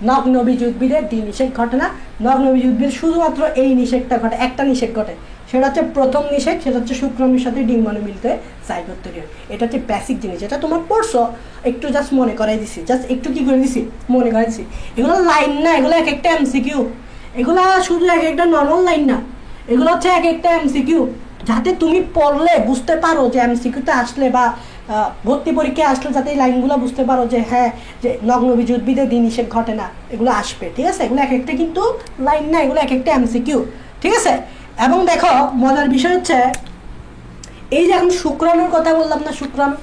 নগ্নবীজী উদ্ভিদে দ্বি নিষেক ঘটে না। নগ্নবীজী উদ্ভিদ শুধুমাত্র এই নিষেকটা ঘটে, একটা নিষেক ঘটে, সেটা হচ্ছে প্রথম নিষেক। সেটা হচ্ছে শুক্রাণুর সাথে ডিম্বাণু মিলতে জাইগোট তৈরি হয়। এটা হচ্ছে বেসিক জিনিস, এটা তোমার পড়ছো, একটু জাস্ট মনে করাই দিছি, জাস্ট একটু কি করে দিছি? মনে করাই দিছি। এগুলো লাইন না, এগুলো এক একটা এমসিকিউ। এগুলো শুধু এক একটা নর্মাল লাইন না, এগুলো হচ্ছে এক একটা এমসিকিউ, যাতে তুমি পড়লে বুঝতে পারো যে এমসিকিউতে আসলে বা ভর্তি পরীক্ষায় আসলে যাতে এই লাইনগুলো বুঝতে পারো যে হ্যাঁ, যে নগ্নবীজী উদ্ভিদে দ্বি নিষেক ঘটে না, এগুলো আসবে, ঠিক আছে? এগুলো এক একটা কিন্তু লাইন না, এগুলো এক একটা এমসিকিউ, ঠিক আছে? এবং দেখো মজার বিষয় হচ্ছে এই যে এখন শুক্রাণুর কথা বললাম না, শুক্রাণু,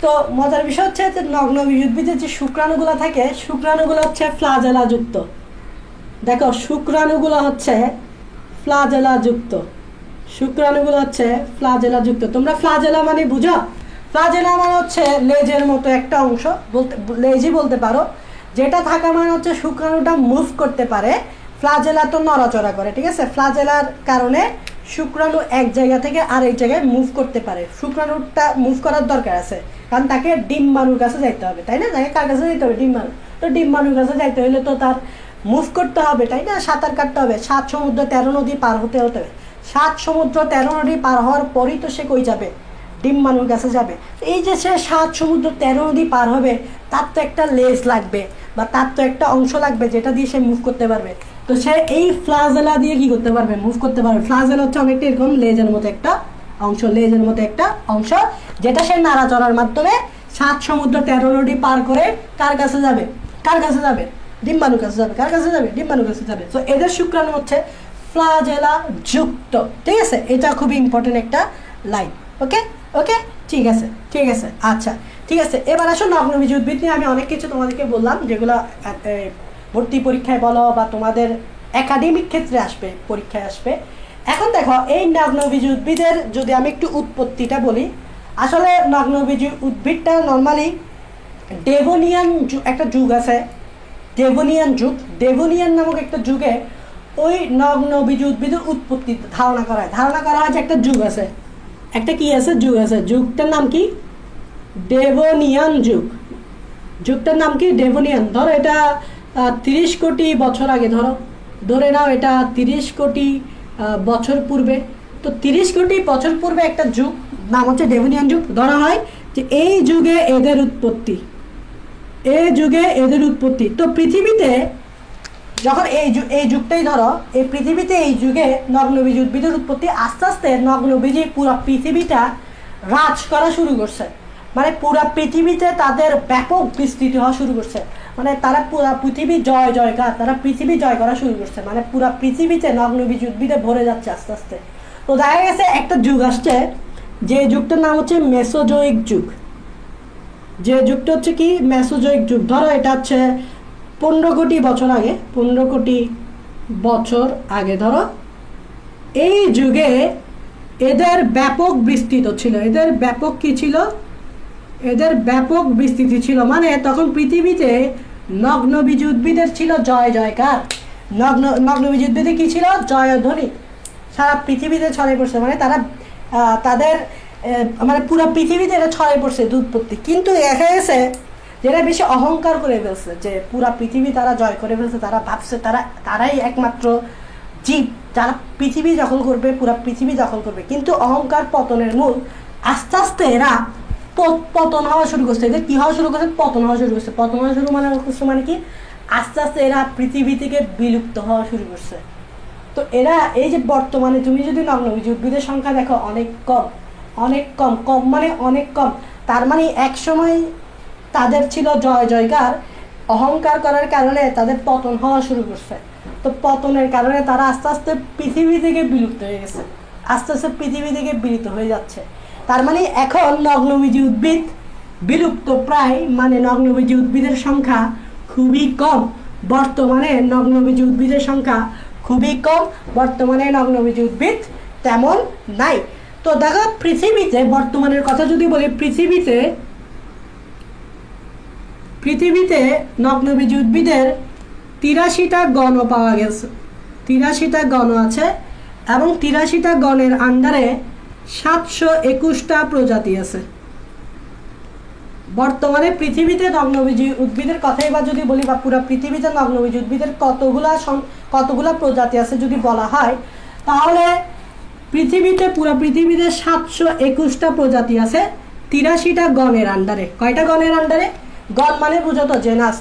তো মজার বিষয় হচ্ছে যে নগ্নবীজী উদ্ভিদের যে শুক্রাণুগুলো থাকে, শুক্রাণুগুলো হচ্ছে ফ্লাজেলা যুক্ত। দেখো শুক্রাণুগুলো হচ্ছে ফ্লাজেলা যুক্ত, শুক্রাণুগুলো হচ্ছে ফ্লাজেলা যুক্ত। তোমরা ফ্লাজেলা মানে বুঝো? ফ্লাজেলা মানে হচ্ছে লেজের মতো একটা অংশ, লেজই বলতে পারো, যেটা থাকা মানে হচ্ছে শুক্রাণুটা মুভ করতে পারে। ফ্লাজেলা তো নড়াচড়া করে, ঠিক আছে? ফ্লাজেলার কারণে শুক্রাণু এক জায়গা থেকে আরেক জায়গায় মুভ করতে পারে। শুক্রাণুটা মুভ করার দরকার আছে, কারণ তাকে ডিম্বাণুর কাছে যাইতে হবে, তাই না? তাকে কার কাছে যাইতে হবে? ডিম্বাণু। তো ডিম্বাণুর কাছে যাইতে হলে তো তার মুভ করতে হবে, তাই না? সাঁতার কাটতে হবে, 7 সমুদ্র 13 নদী পার হতে হতে। 7 সমুদ্র 13 নদী পার হওয়ার পরই তো সে কই যাবে? ডিম্বাণুর কাছে যাবে। এই যে সে 7 সমুদ্র 13 নদী পার হবে, তার তো একটা লেজ লাগবে বা তার তো একটা অংশ লাগবে যেটা দিয়ে সে মুভ করতে পারবে। তো সে এই ফ্লাজেলা দিয়ে কি করতে পারবে? মুভ করতে পারবে। ফ্লাজেলা হচ্ছে অনেকটা এরকম লেজের মতো একটা অংশ, লেজের মতো একটা অংশ, যেটা সে নাড়াচড়ার মাধ্যমে 7 সমুদ্র 13 নদী পার করে কার কাছে যাবে? কার কাছে যাবে? ডিম্বাণুর কাছে যাবে। কার কাছে যাবে? ডিম্বাণুর কাছে যাবে। তো এদের শুক্রাণু হচ্ছে ফ্লাজেলা যুক্ত, ঠিক আছে? এটা খুবই ইম্পর্টেন্ট একটা লাইন। ওকে ওকে, ঠিক আছে ঠিক আছে, আচ্ছা ঠিক আছে। এবার আসো নগ্নবীজী উদ্ভিদ নিয়ে আমি অনেক কিছু তোমাদেরকে বললাম, যেগুলো ভর্তি পরীক্ষায় বলো বা তোমাদের একাডেমিক ক্ষেত্রে আসবে, পরীক্ষায় আসবে। এখন দেখো এই নগ্নবীজ উদ্ভিদের যদি আমি একটু উৎপত্তিটা বলি, আসলে নগ্নবীজ উদ্ভিদটা নর্মালি ডেভোনিয়ান একটা যুগ আছে, ডেভোনিয়ান যুগ, ডেভোনিয়ান নামক একটা যুগে ওই নগ্নবীজ উদ্ভিদের উৎপত্তি ধারণা করা হয় যে একটা যুগ আছে, একটা কি আছে, যুগ আছে। যুগটার নাম কি? ডেভোনিয়ান যুগ। যুগটার নাম কি? ডেভোনিয়ান। ধরো এটা 30 কোটি বছর আগে, ধরে নাও এটা 30 কোটি বছর পূর্বে। তো 30 কোটি বছর পূর্বে একটা যুগ, নাম হচ্ছে ডেভোনিয়ান যুগ। ধরা হয় যে এই যুগে এদের উৎপত্তি, তো পৃথিবীতে যখন এই যুগটাই ধরো, এই পৃথিবীতে এই যুগে নগ্নবীজ উদ্ভিদের উৎপত্তি। আস্তে আস্তে নগ্নবীজি পুরো পৃথিবীটা রাজ করা শুরু করছে, মানে পুরো পৃথিবীতে তাদের ব্যাপক বিস্তৃতি হওয়া শুরু করছে, মানে তারা পুরো পৃথিবী তারা পৃথিবী জয় করা শুরু করছে, মানে পুরো পৃথিবীতে নগ্নবীজ উদ্ভিদে ভরে যাচ্ছে আস্তে আস্তে। তো দেখা গেছে একটা যুগ আসছে, যে যুগটার নাম হচ্ছে মেসোজোয়িক যুগ। যে যুগটা হচ্ছে কি? মেসোজোয়িক যুগ। ধরো এটা হচ্ছে 15 কোটি বছর আগে, 15 কোটি বছর আগে। ধরো এই যুগে এদের ব্যাপক বিস্তৃত ছিল, এদের ব্যাপক কি ছিল? এদের ব্যাপক বিস্তৃতি ছিল, মানে তখন পৃথিবীতে নগ্নবীজ উদ্ভিদের ছিল জয় জয়কার। নগ্নবীজ উদ্ভিদে কি ছিল? জয়ধ্বনি সারা পৃথিবীতে ছড়িয়ে পড়ছে, মানে তাদের মানে পুরো পৃথিবীতে এটা ছড়িয়ে পড়ছে উৎপত্তি। কিন্তু দেখা গেছে যারা বেশি অহংকার করে ফেলছে, যে পুরা পৃথিবী তারা জয় করে ফেলছে, তারা ভাবছে তারাই একমাত্র জীব যারা পৃথিবী দখল করবে, পুরা পৃথিবী দখল করবে। কিন্তু অহংকার পতনের মূল। আস্তে আস্তে এরা পতন হওয়া শুরু করছে। এদের কি হওয়া শুরু করছে? পতন হওয়া শুরু করছে। পতন হওয়া শুরু মানে কি? আস্তে আস্তে এরা পৃথিবী থেকে বিলুপ্ত হওয়া শুরু করছে। তো এরা এই যে বর্তমানে তুমি যদি নগ্নবীজ উদ্ভিদের সংখ্যা দেখো, অনেক কম মানে অনেক কম। তার মানে এক সময় তাদের ছিল জয় জয়কার, অহংকার করার কারণে তাদের পতন হওয়া শুরু করছে। তো পতনের কারণে তারা আস্তে আস্তে পৃথিবী থেকে বিলুপ্ত হয়ে গেছে, আস্তে আস্তে পৃথিবী থেকে বিলুপ্ত হয়ে যাচ্ছে। তার মানে এখন নগ্নবীজ উদ্ভিদ বিলুপ্ত প্রায়, মানে নগ্নবীজ উদ্ভিদের সংখ্যা খুবই কম বর্তমানে। নগ্নবীজ উদ্ভিদের সংখ্যা খুবই কম বর্তমানে, নগ্নবীজ উদ্ভিদ তেমন নাই। তো দেখো পৃথিবীতে বর্তমানের কথা যদি বলি, পৃথিবীতে নগ্নবীজ উদ্ভিদের 83টা গণ পাওয়া গেছে, 83টা গণ আছে, এবং 83টা গণের আন্ডারে 721টা প্রজাতি আছে। বর্তমানে পৃথিবীতে নগ্নবীজ উদ্ভিদের কথা এবার যদি বলি, বা পুরো পৃথিবীতে নগ্নবীজ উদ্ভিদের কতগুলা প্রজাতি আছে যদি বলা হয়, তাহলে পুরো পৃথিবীতে 721টা প্রজাতি আছে 83টা গণের আন্ডারে। কয়টা গণের আন্ডারে? গণ মানে বুঝো তো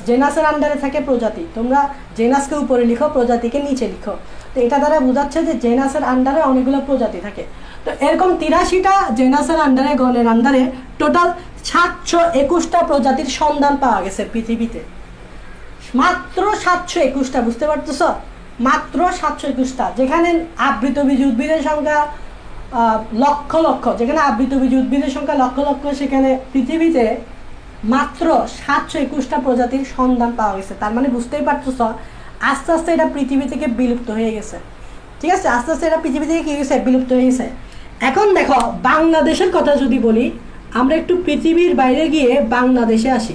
জেনাসের আন্ডারে থাকে প্রজাতি। তোমরা জেনাসকে উপরে লিখো, প্রজাতিকে নিচে লিখো। তো এটা দ্বারা বোঝাচ্ছে যে জেনাসের আন্ডারে অনেকগুলো প্রজাতি থাকে। তো এরকম 83টা জেনাসের আন্ডারে, গণের আন্ডারে টোটাল 721টা প্রজাতির সন্ধান পাওয়া গেছে পৃথিবীতে। মাত্র 721টা, বুঝতে পারতেছ? মাত্র 721টা। যেখানে আবৃতবীজ উদ্ভিদের সংখ্যা লক্ষ, যেখানে আবৃতবীজ উদ্ভিদের সংখ্যা লক্ষ, সেখানে পৃথিবীতে মাত্র 721টা প্রজাতির সন্ধান পাওয়া গেছে। তার মানে বুঝতেই পারতেছ আস্তে আস্তে এটা পৃথিবী থেকে বিলুপ্ত হয়ে গেছে। ঠিক আছে, আস্তে আস্তে এটা পৃথিবী থেকে কি হয়েছে? বিলুপ্ত হয়ে গেছে। এখন দেখো বাংলাদেশের কথা যদি বলি, আমরা একটু পৃথিবীর বাইরে গিয়ে বাংলাদেশে আসি।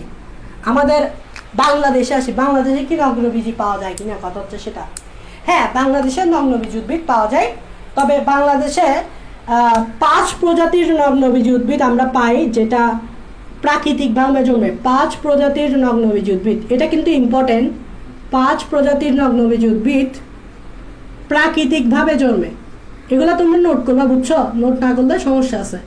বাংলাদেশে কি নগ্নবীজি পাওয়া যায় কিনা কথা হচ্ছে সেটা। হ্যাঁ, বাংলাদেশে নগ্নবীজ উদ্ভিদ পাওয়া যায়, তবে বাংলাদেশে 5 প্রজাতির নগ্নবীজ উদ্ভিদ আমরা পাই, যেটা প্রাকৃতিকভাবে জন্মে। 5 প্রজাতির নগ্নবীজ উদ্ভিদ, এটা কিন্তু ইম্পর্টেন্ট। 5 প্রজাতির নগ্নবীজ উদ্ভিদ প্রাকৃতিকভাবে জন্মে। এগুলো তোমরা নোট করবা, বুঝছো? নোট না করলে সমস্যা আছে।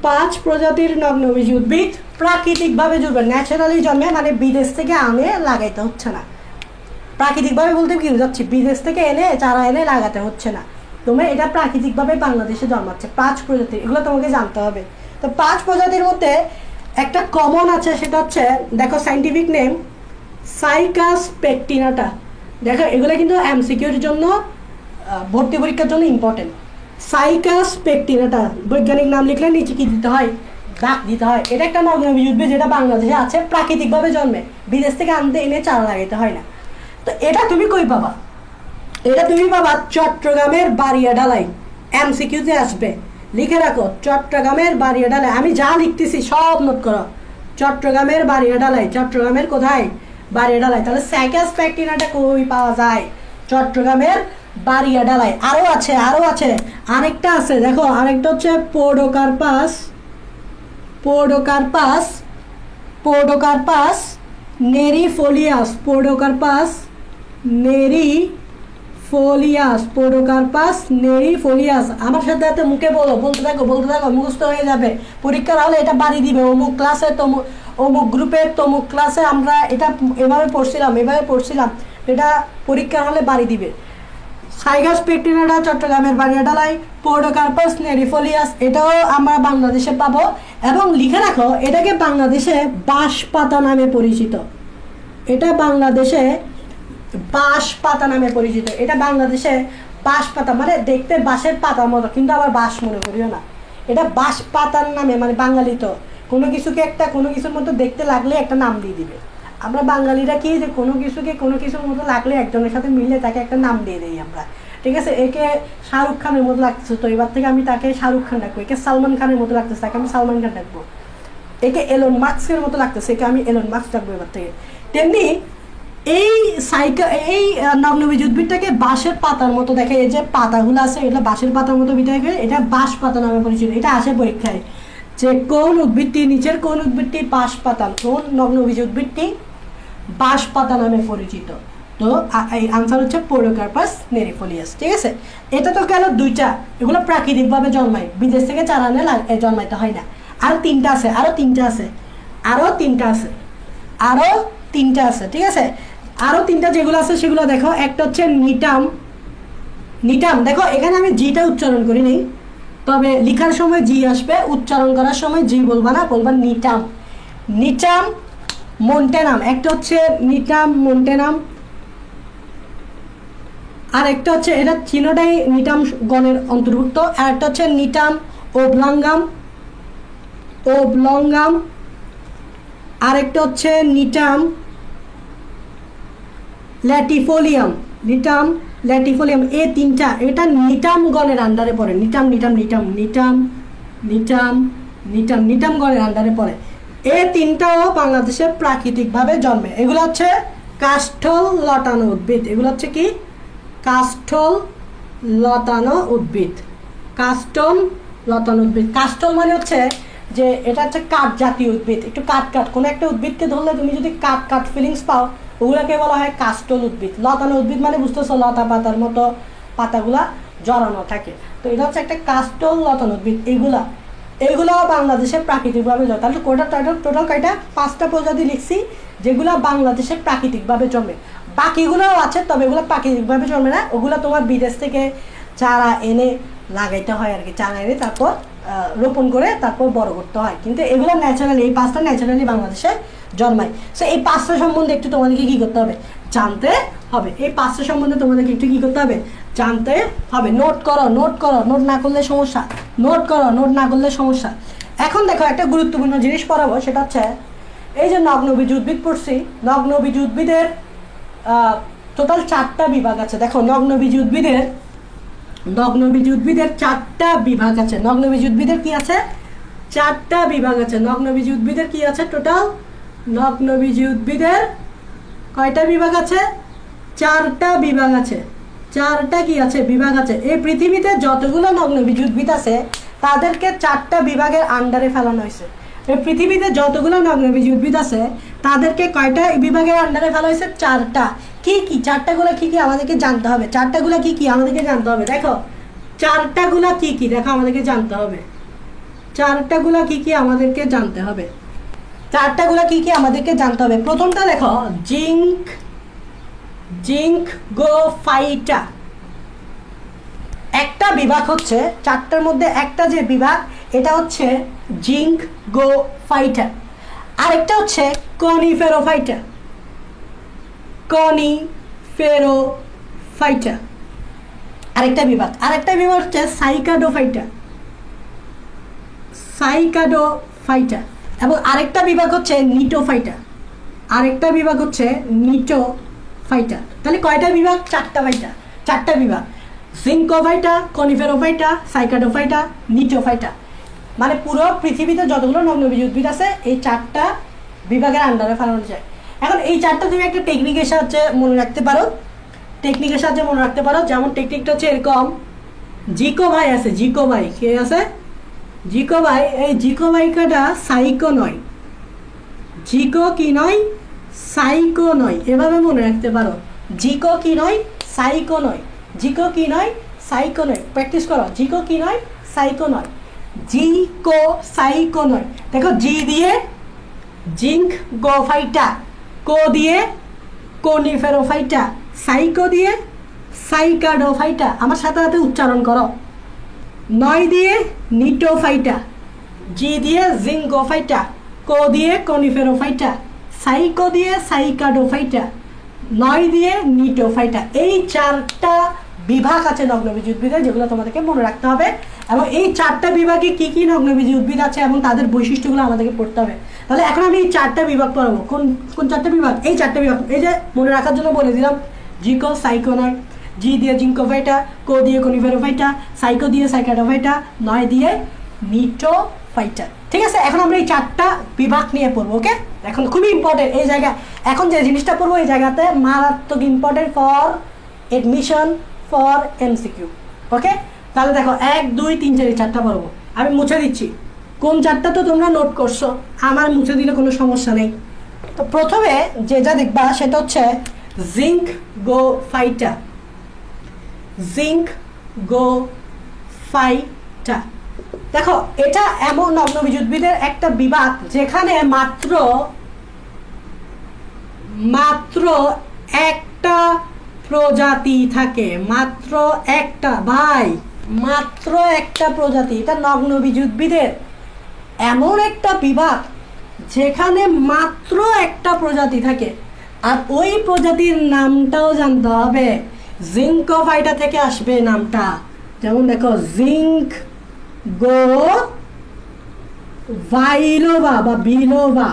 5 প্রজাতির নগ্নবীজ উদ্ভিদ প্রাকৃতিকভাবে জন্মে, ন্যাচারালি জন্মে, মানে বিদেশ থেকে আনে লাগাইতে হচ্ছে না। প্রাকৃতিকভাবে বলতে কি বোঝাচ্ছি? বিদেশ থেকে এনে চারা এনে লাগাতে হচ্ছে না। তোমরা এটা প্রাকৃতিকভাবে বাংলাদেশে জন্মাচ্ছে 5 প্রজাতি, এগুলো তোমাকে জানতে হবে। তো 5 প্রজাতির মধ্যে একটা কমন আছে, সেটা হচ্ছে দেখো সাইন্টিফিক নেম সাইকাস পেকটিনাটা। দেখো এগুলো কিন্তু এমসিকিউর জন্য, ভর্তি পরীক্ষার জন্য ইম্পর্টেন্ট। সাইকাস পেকটিনাটা বৈজ্ঞানিক নাম লিখলে নিচে কি দিতে হয়? দাগ দিতে হয়। এটা একটা নগ্নবীজ উদ্ভিদ যেটা বাংলাদেশে আছে, প্রাকৃতিকভাবে জন্মে, বিদেশ থেকে আনতে এনে চারা লাগাইতে হয় না। তো এটা তুমি কই পাবা? এটা তুমি পাবা চট্টগ্রামের বারিয়াডালাই, এমসিকিউতে আসবে। লিখে রাখো চট্টগ্রামের বারিয়াডালাই। আমি যা লিখতেছি সব নোট করো। চট্টগ্রামের বারিয়াডালাই, চট্টগ্রামের কোথায়? বারিয়াডালাই। তাহলে সাইকাস প্যাকটিনাটা কই পাওয়া যায়? চট্টগ্রামের বারিয়াডালাই। আরো আছে, আরো আছে, আরেকটা আছে দেখো, আরেকটা হচ্ছে পোডোকার্পাস, পোডোকার্পাস, পোডোকার্পাস নেরিফোলিয়াস, পোডোকার্পাস নেরিফোলিয়াস, পোডোকার্পাস নেরিফোলিয়াস। আমার সাথে সাথে মুখে বলো, বলতে থাকো, বলতে থাকো, মুখস্থ হয়ে যাবে। পরীক্ষার হলে এটা বাড়ি দিবে, অমুক ক্লাসে অমুক গ্রুপের তমুক ক্লাসে আমরা এটা এভাবে পড়ছিলাম, এটা পরীক্ষার হলে বাড়ি দিবে। সাইকাস প্যাকটিনাটা চট্টগ্রামের বারিয়াডালাই, পোডোকার্পাস নেরিফোলিয়াস এটাও আমরা বাংলাদেশে পাবো। এবং লিখে রাখো এটাকে বাংলাদেশে বাঁশপাতা নামে পরিচিত। এটা বাংলাদেশে বাঁশপাতা নামে পরিচিত। এটা বাংলাদেশে বাঁশপাতা মানে দেখতে বাঁশের পাতার মতো, কিন্তু আবার বাঁশ মনে করিও না, এটা বাঁশপাতার নামে, মানে বাঙালি তো কোনো কিছুকে একটা কোনো কিছুর মতো দেখতে লাগলে একটা নাম দিয়ে দিবে। আমরা বাঙালিরা কি যে কোনো কিছুকে কোনো কিছুর মতো লাগলে একজনের সাথে মিললে তাকে একটা নাম দিয়ে দিই আমরা, ঠিক আছে? একে শাহরুখ খানের মতো লাগতেছে, তো এবার থেকে আমি তাকে শাহরুখ খান ডাকবো। একে সালমান খানের মতো লাগতেছে, তাকে আমি সালমান খান ডাকবো। একে এলন মাস্কের মতো লাগতেছে, একে আমি এলন মাস্ক ডাকবো এবার থেকে। তেমনি এই নগ্নবীজ উদ্ভিদটাকে বাঁশের পাতার মতো দেখে, এই যে পাতাগুলো আছে এটা বাঁশের পাতার মতো বিধায় এটা বাঁশ পাতা নামে পরিচিত। এটা আসে পরীক্ষায় যে কোন উদ্ভিদটি, নিচের কোন উদ্ভিদটি বাঁশ পাতা, কোন নগ্নবীজ উদ্ভিদটি বাঁশ পাতা নামে পরিচিত? তো এই আনসার হচ্ছে পোডোকার্পাস নেরিফোলিয়াস, ঠিক আছে? এটা তো গেল দুইটা, এগুলো প্রাকৃতিকভাবে জন্মায়, বিদেশ থেকে চারা আনে জন্মাইতে হয় না। আরো তিনটা আছে, আরো তিনটা আছে, আরো তিনটা আছে, আরো তিনটা আছে, ঠিক আছে? আরো তিনটা যেগুলো আছে সেগুলো দেখো। একটা হচ্ছে নিটাম, নিটাম দেখো এখানে আমি জিটা উচ্চারণ করি নেই, তবে লেখার সময় জি আসবে, উচ্চারণ করার সময় জি বলবা না, বলবা নিটাম। নিটাম মন্টেনাম, একটা হচ্ছে নিটাম মন্টেনাম, আর একটা হচ্ছে এটা চিনোটাই নিটাম গণের অন্তর্ভুক্ত। আর একটা হচ্ছে নিটাম ওবলঙ্গাম, ওবলঙ্গাম, আরেকটা হচ্ছে নিটাম ল্যাটিফোলিয়াম, নিটাম ল্যাটিফোলিয়াম। এই তিনটা এটা নিটাম গণের আন্ডারে পড়ে। নিটাম নিটাম নিটাম নিটাম নিটাম নিটাম নিটাম গণের আন্ডারে পড়ে। এই তিনটাও বাংলাদেশে প্রাকৃতিকভাবে জন্মে। এগুলো হচ্ছে কাষ্ঠল লতানো উদ্ভিদ। এগুলো হচ্ছে কি? কাষ্ঠল লতানো উদ্ভিদ, কাষ্ঠল লতানো উদ্ভিদ। কাষ্ঠল মানে হচ্ছে যে এটা হচ্ছে কাঠ জাতীয় উদ্ভিদ, একটু কাঠ কাঠ, কোনো একটা উদ্ভিদকে ধরলে তুমি যদি কাঠ কাঠ ফিলিংস পাও, ওগুলোকে বলা হয় কাষ্ঠল উদ্ভিদ। লতানো উদ্ভিদ মানে বুঝতেছো, লতা পাতার মতো পাতাগুলা জড়ানো থাকে, তো এটা হচ্ছে একটা কাষ্ঠল লতানো উদ্ভিদ। এইগুলা বাংলাদেশে প্রাকৃতিকভাবে জন্মে। তাহলে টোটাল কয়টা? 5টা প্রজাতি লিখছি যেগুলো বাংলাদেশে প্রাকৃতিকভাবে জন্মে। বাকিগুলোও আছে, তবে এগুলো প্রাকৃতিকভাবে জন্মে না, ওগুলো তোমার বিদেশ থেকে চারা এনে লাগাইতে হয় আর কি। চারা এনে তারপর রোপণ করে তারপর বড় করতে হয়, কিন্তু এগুলো ন্যাচারালি, এই 5টা ন্যাচারালি বাংলাদেশে জন্মায়। সো এই 5টা সম্বন্ধে একটু তোমাদেরকে কী করতে হবে? জানতে হবে। এই 5টা সম্বন্ধে তোমাদেরকে একটু কী করতে হবে? জানতে হবে। নোট করো, নোট করো, নোট না করলে সমস্যা, নোট করো, নোট না করলে সমস্যা। এখন দেখো একটা গুরুত্বপূর্ণ জিনিস পড়াবো, সেটা হচ্ছে এই যে নগ্নবীজ উদ্ভিদ পড়ছি, নগ্নবীজ উদ্ভিদের টোটাল 4টা বিভাগ আছে। দেখো নগ্নবীজ উদ্ভিদের 4টা বিভাগ আছে। নগ্নবীজ উদ্ভিদের কি আছে? 4টা বিভাগ আছে। নগ্নবীজ উদ্ভিদের কি আছে টোটাল? নগ্নবীজ উদ্ভিদের কয়টা বিভাগ আছে? 4টা বিভাগ আছে। 4টা কি আছে? বিভাগ আছে। এই পৃথিবীতে যতগুলো নগ্নবীজ উদ্ভিদ আছে তাদেরকে 4টা বিভাগের আন্ডারে ফেলানো হয়েছে। এই পৃথিবীতে যতগুলো নগ্নবীজ উদ্ভিদ আছে তাদেরকে কয়টা বিভাগের আন্ডারে ফেলা হয়েছে? 4টা। কি কি 4টাগুলো কি কি আমাদেরকে জানতে হবে। 4টাগুলো কি কি আমাদেরকে জানতে হবে। দেখো 4টাগুলো কি কি, দেখো আমাদেরকে জানতে হবে। 4টাগুলো কি কি আমাদেরকে জানতে হবে। 4টাগুলো কি কি আমাদেরকে জানতে হবে। প্রথমটা দেখো জিঙ্কগোফাইটা। একটা বিভাগ হচ্ছে 4টার মধ্যে একটা যে বিভাগ এটা হচ্ছে জিঙ্কগোফাইটা। আরেকটা হচ্ছে কনিফেরোফাইটা, কনিফেরোফাইটা আরেকটা বিভাগ। আরেকটা বিভাগ হচ্ছে সাইকাডোফাইটা, সাইকাডোফাইটা। এবং আরেকটা বিভাগ হচ্ছে নিটোফাইটা, আরেকটা বিভাগ হচ্ছে ফাইটা। তাহলে কয়টা বিভাগ? চারটা বিভাগ, জিঙ্কোফাইটা, কনিফেরোফাইটা, সাইকাডোফাইটা, নিটোফাইটা। মানে পুরো পৃথিবীতে যতগুলো নগ্নবীজ উদ্ভিদ আছে এই চারটা বিভাগের আন্ডারে ফেলানো যায়। এখন এই চারটা তুমি একটা টেকনিকের সাহায্যে মনে রাখতে পারো, যেমন টেকনিকটা হচ্ছে এরকম। জিকোভাই আছে, জিকোভাই কে আছে? জিকোভাই। এই জিকোভাইকাটা সাইকো নয়, জিকো কি নয়, সাইকো নয়। এভাবে মনে রাখতে পারো, জিকো কি নয়, সাইকো নয়, জিকো কি নয়, সাইকো নয়। প্র্যাকটিস করো, জিকো কি নয়, সাইকো নয়, জিকো সাইকো নয়। দেখো, জি দিয়ে জিঙ্ক গোফাইটা, কো দিয়ে কোনিফেরোফাইটা, সাইকো দিয়ে সাইকাডোফাইটা। আমার সাথে সাথে উচ্চারণ করো। নয় দিয়ে নিটোফাইটা, জি দিয়ে জিঙ্কোফাইটা, কো দিয়ে কনিফেরোফাইটা, সাইকো দিয়ে সাইকাডোফাইটা, নয় দিয়ে নিটোফাইটা। এই চারটা বিভাগ আছে নগ্নবীজ উদ্ভিদের, যেগুলো তোমাদেরকে মনে রাখতে হবে। এবং এই চারটা বিভাগে কি কি নগ্নবীজ উদ্ভিদ আছে এবং তাদের বৈশিষ্ট্যগুলো আমাদেরকে পড়তে হবে। তাহলে এখন আমি এই চারটা বিভাগ পড়াবো। কোন কোন চারটা বিভাগ? এই চারটা বিভাগ, এই যে মনে রাখার জন্য বলে দিলাম। জিকো সাইকো নয়, জি দিয়ে জিঙ্কোফাইটা, কো দিয়ে কনিফেরোফাইটা, সাইকো দিয়ে সাইকাডোফাইটা, নয় দিয়ে নিটোফাইটা। ঠিক আছে, এখন আমরা এই চারটা বিভাগ নিয়ে পড়বো। ওকে, এখন খুবই ইম্পর্টেন্ট এই জায়গা। এখন যে জিনিসটা পড়বো এই জায়গাতে মারাত্মক important for admission, for MCQ. Okay, তাহলে দেখো 1 2 3 4 এই চারটা পড়বো। আমি মুছে দিচ্ছি, কোন চারটা তো তোমরা নোট করছো, আমার মুছে দিলে কোনো সমস্যা নেই। তো প্রথমে যেটা দেখবা সেটা হচ্ছে জিঙ্ক গোফাইটা, জিঙ্ক গোফাইটা। দেখো, এটা এমন নগ্নবীজ উদ্ভিদের একটা বিভাগ যেখানে মাত্র একটা প্রজাতি থাকে, মাত্র একটা, ভাই, মাত্র একটা প্রজাতি। এটা নগ্নবীজ উদ্ভিদের এমন একটা বিভাগ যেখানে মাত্র একটা প্রজাতি থাকে। আর ওই প্রজাতির নামটাও জানতে হবে। জিঙ্কোফাইটা থেকে আসবে নামটা। যেমন দেখো, জিঙ্ক গো ভাইলোভা বা বিলোভা।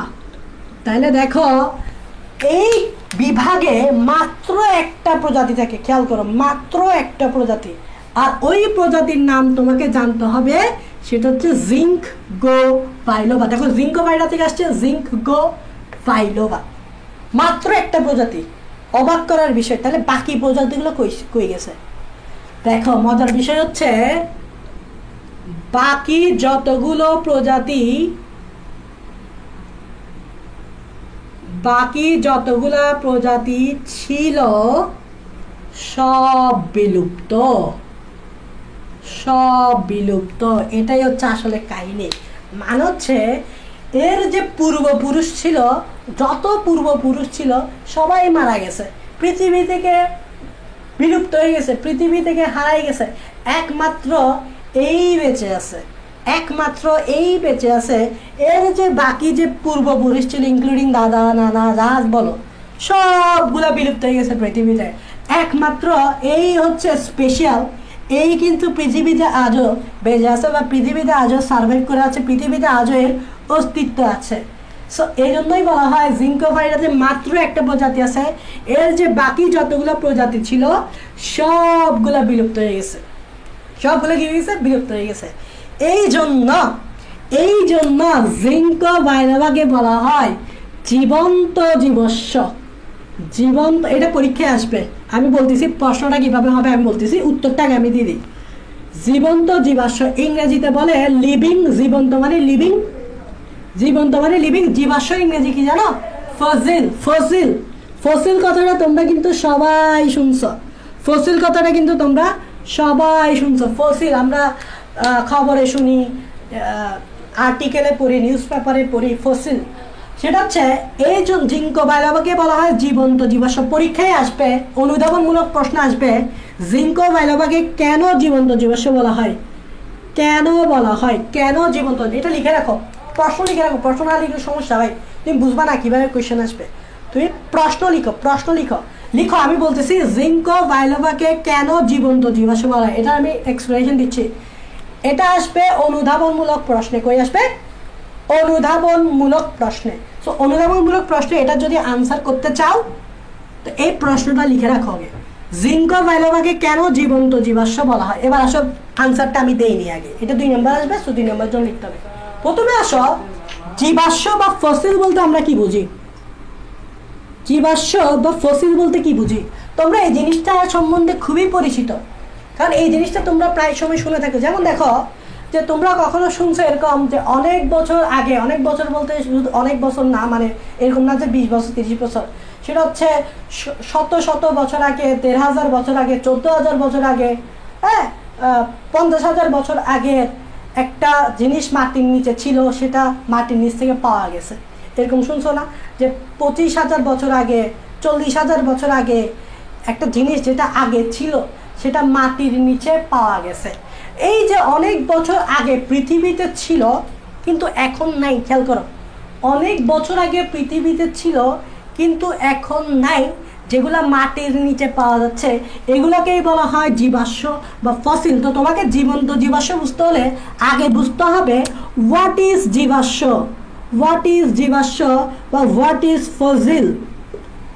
তাহলে দেখো, এই বিভাগে মাত্র একটা প্রজাতি থাকে। খেয়াল করো, মাত্র একটা প্রজাতি। আর ওই প্রজাতির নাম তোমাকে জানতে হবে, সেটা হচ্ছে জিঙ্ক গো ভাইলোভা। দেখো, জিঙ্কোফাইটা থেকে আসছে জিঙ্ক গো ভাইলোভা, মাত্র একটা প্রজাতি। অবাক করার বিষয়। তাহলে বাকি প্রজাতিগুলো কই গেছে? দেখো, মজার বিষয় হচ্ছে বাকি যতগুলো প্রজাতি ছিল সব বিলুপ্ত। এটাই হচ্ছে আসলে কাহিনী। মানে হচ্ছে এর যে পূর্বপুরুষ ছিল, যত পূর্বপুরুষ ছিল সবাই মারা গেছে, পৃথিবী থেকে বিলুপ্ত হয়ে গেছে, পৃথিবী থেকে হারাই গেছে। একমাত্র এই বেঁচে আছে। এর যে বাকি যে পূর্বপুরুষ ছিল, ইনক্লুডিং দাদা, নানা, রাজ বলো, সবগুলা বিলুপ্ত হয়ে গেছে পৃথিবীতে। একমাত্র এই হচ্ছে স্পেশাল। এই কিন্তু পৃথিবীতে আজও বেঁচে আছে, বা পৃথিবীতে আজও সার্ভাইভ করে আছে, পৃথিবীতে আজও এর অস্তিত্ব আছে। সো এই জন্যই বলা হয় জিঙ্কোফাইটাতে মাত্র একটা প্রজাতি আছে। এর যে বাকি যতগুলো প্রজাতি ছিল সবগুলা বিলুপ্ত হয়ে গেছে। বিলুপ্ত হয়ে গেছে। এই জন্য জিঙ্কোফাইটাকে বলা হয় জীবন্ত জীবস্ব। এটা পরীক্ষায় আসবে। আমি বলতেছি প্রশ্নটা কিভাবে হবে, আমি বলতেছি, উত্তরটা আমি দিয়ে দিই। জীবন্ত জীবাশ্ম ইংরেজিতে বলে লিভিং। জীবন্ত মানে লিভিং, জীবাশ্ম ইংরেজি কি জানো? ফসিল কথাটা তোমরা কিন্তু সবাই শুনছো। ফসিল আমরা খবরে শুনি, আর্টিকেলে পড়ি, নিউজ পেপারে পড়ি। ফসিল সেটা হচ্ছে এই জিঙ্কোফাইটাকে বলা হয় জীবন্ত জীবাশ্ম। পরীক্ষায় আসবে, অনুধাবনমূলক প্রশ্ন আসবে, জিঙ্কোফাইটাকে কেন জীবন্ত জীবাশ্ম বলা হয়, কেন জীবন্ত। এটা লিখে রাখো, প্রশ্ন লিখে রাখো। প্রশ্ন না লিখলে সমস্যা হয়, তুমি বুঝবা না কিভাবে কোয়েশ্চেন আসবে। তুমি প্রশ্ন লিখো। আমি বলতেছি জিঙ্কোফাইটাকে কেন জীবন্ত জীবাশ্ম বলা হয়, এটা আমি এক্সপ্লেনেশন দিচ্ছি। এটা আসবে অনুধাবনমূলক প্রশ্নে। কই আসবে? অনুধাবনমূলক প্রশ্নে। সো অনুধাবনমূলক প্রশ্নে এটা যদি আনসার করতে চাও তো এই প্রশ্নটা লিখে রাখো আগে, জিঙ্কো বাইলোভাকে কেন জীবন্ত জীবাশ্ম বলা হয়। এবার আসো আনসারটা আমি দেইনি আগে, এটা 2 নম্বর আসবে, তো 2 নম্বর জন্য লিখতে হবে। প্রথমে আসো, জীবাশ্ম বা ফসিল বলতে আমরা কি বুঝি? জীবাশ্ম বা ফসিল বলতে কি বুঝি? তোমরা এই জিনিসটা সম্বন্ধে খুবই পরিচিত, কারণ এই জিনিসটা তোমরা প্রায় সময় শুনে থাকো। যেমন দেখো যে তোমরা কখনো শুনছো এরকম যে অনেক বছর আগে, অনেক বছর বলতে শুধু অনেক বছর না, মানে এরকম না যে 20 বছর 30 বছর, সেটা হচ্ছে শত শত বছর আগে, 1500 বছর আগে, 14,000 বছর আগে, হ্যাঁ, 50,000 বছর আগে একটা জিনিস মাটির নিচে ছিল, সেটা মাটির নিচ থেকে পাওয়া গেছে। এরকম শুনছো না যে 25,000 বছর আগে, 40,000 বছর আগে একটা জিনিস যেটা আগে ছিল সেটা মাটির নিচে পাওয়া গেছে। এই যে অনেক বছর আগে পৃথিবীতে ছিল কিন্তু এখন নাই, খেয়াল করো, অনেক বছর আগে পৃথিবীতে ছিল কিন্তু এখন নাই, যেগুলা মাটির নিচে পাওয়া যাচ্ছে এগুলাকেই বলা হয় জীবাশ্ম বা ফসিল। তো তোমাকে জীবন্ত জীবাশ্ম বুঝতে হলে আগে বুঝতে হবে হোয়াট ইজ জীবাশ্ম, হোয়াট ইজ জীবাশ্ম বা হোয়াট ইজ ফসিল।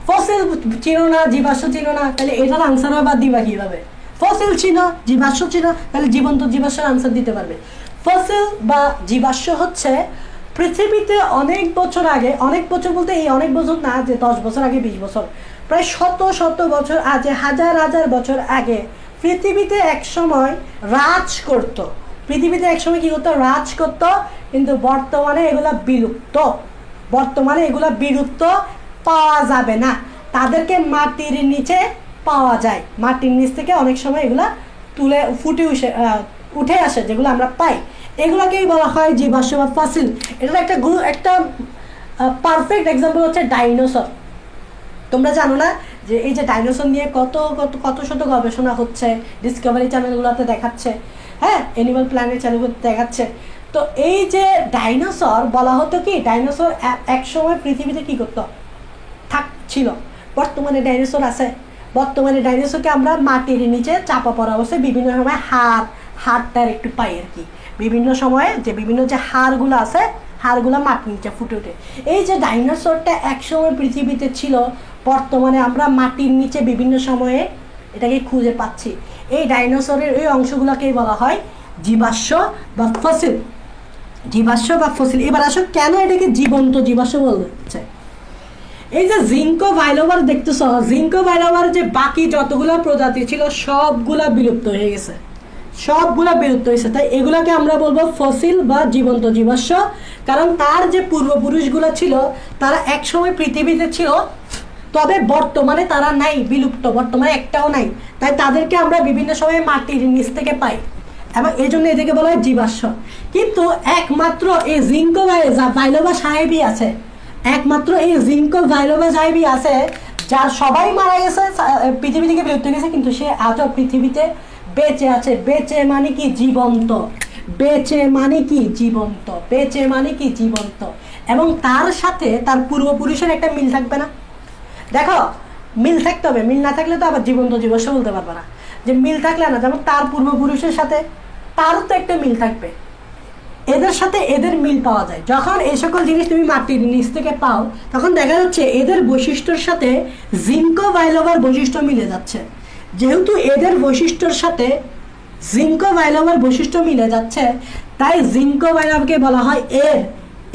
ফসিল চিনো না, জীবাশ্ম চিনো না, তাহলে এটার আনসার বা দিবা কিভাবে? ফসিল চিনো, জীবাশ্ম চিনো, তাহলে জীবন্ত জীবাশ্মের আনসার দিতে পারবে। ফসিল বা জীবাশ্ম হচ্ছে পৃথিবীতে অনেক বছর আগে, অনেক বছর বলতে এই অনেক বছর না যে 10 বছর আগে, 20 বছর, প্রায় শত শত বছর আগে, হাজার হাজার বছর আগে পৃথিবীতে এক সময় রাজ করত। পৃথিবীতে এক সময় কি করতো? রাজ করত, কিন্তু বর্তমানে এগুলা বিলুপ্ত। বর্তমানে এগুলা বিলুপ্ত, পাওয়া যাবে না। তাদেরকে মাটির নিচে পাওয়া যায়, মাটির নিচ থেকে অনেক সময় এগুলা তুলে উঠে আসে, যেগুলো আমরা পাই, এগুলোকেই বলা হয় জীবাশ্ম বা ফসিল। এটার একটা পারফেক্ট এক্সাম্পল হচ্ছে ডাইনোসর। তোমরা জানো না যে এই যে ডাইনোসর নিয়ে কত কত কত শত গবেষণা হচ্ছে, ডিসকভারি চ্যানেলগুলোতে দেখাচ্ছে, হ্যাঁ, অ্যানিমাল প্ল্যানেট চ্যানেলগুলোতে দেখাচ্ছে। তো এই যে ডাইনোসর বলা হতো কি, ডাইনোসর এক সময় পৃথিবীতে কি করতো? ছিল। বর্তমানে ডাইনোসর আছে? বর্তমানে ডাইনোসরকে আমরা মাটির নিচে চাপা পড়া অবস্থায় বিভিন্ন সময় হাড়টার একটু পাই আর কি, বিভিন্ন সময়ে যে বিভিন্ন যে হাড়গুলো আছে, হাড়গুলো মাটির নিচে ফুটে ওঠে। এই যে ডাইনোসরটা একসময় পৃথিবীতে ছিল, বর্তমানে আমরা মাটির নিচে বিভিন্ন সময়ে এটাকে খুঁজে পাচ্ছি। এই ডাইনোসরের এই অংশগুলোকেই বলা হয় জীবাশ্ম বা ফসিল। জীবাশ্ম বা ফসিল। এবার আসো কেন এটাকে জীবন্ত জীবাশ্ম বলছে। এই যে জিঙ্কো বাইলোভার দেখতেছ, জিঙ্কো বাইলোভার যে বাকি যতগুলো প্রজাতি ছিল সবগুলা বিলুপ্ত হয়ে গেছে, সবগুলা বিলুপ্ত হয়েছে। তাই এগুলাকে আমরা বলবো ফসিল বা জীবন্ত জীবাশ্ম, কারণ তার যে পূর্বপুরুষগুলো ছিল তারা একসময় পৃথিবীতে ছিল, তবে বর্তমানে তারা নাই, বিলুপ্ত, বর্তমানে একটাও নাই। তাই তাদেরকে আমরা বিভিন্ন সময় মাটির নিচ থেকে পাই এবং এই জন্য এদেরকে বলা হয় জীবাশ্ম। কিন্তু একমাত্র এই জিঙ্কো বাইলোভা সাহেবই আছে, একমাত্র এই জিঙ্কো বাইলোভা সাহেবই আছে যার সবাই মারা গেছে, পৃথিবী থেকে বিলুপ্ত গেছে, কিন্তু সে আজও পৃথিবীতে বেঁচে আছে। বেঁচে মানে কি? জীবন্ত। বেঁচে মানে কি? জীবন্ত। বেঁচে মানে কি? জীবন্ত। এবং তার সাথে তার পূর্বপুরুষের একটা মিল থাকবে না? দেখো, মিল থাকতে হবে, মিল না থাকলে তো আবার জীবন্ত জীবাশ্ম বলতে পারবে না। যে মিল থাকলে না, যেমন তার পূর্বপুরুষের সাথে তারও তো একটা মিল থাকবে, এদের সাথে এদের মিল পাওয়া যায়। যখন এই সকল জিনিস তুমি মাটির নিচ থেকে পাও, তখন দেখা যাচ্ছে এদের বৈশিষ্ট্যের সাথে জিঙ্কো বাইলোভার বৈশিষ্ট্য মিলে যাচ্ছে। যেহেতু এদের বৈশিষ্ট্যের সাথে জিঙ্কো বাইলোভার বৈশিষ্ট্য মিলে যাচ্ছে, তাই জিঙ্কো বাইলোভাকে বলা হয়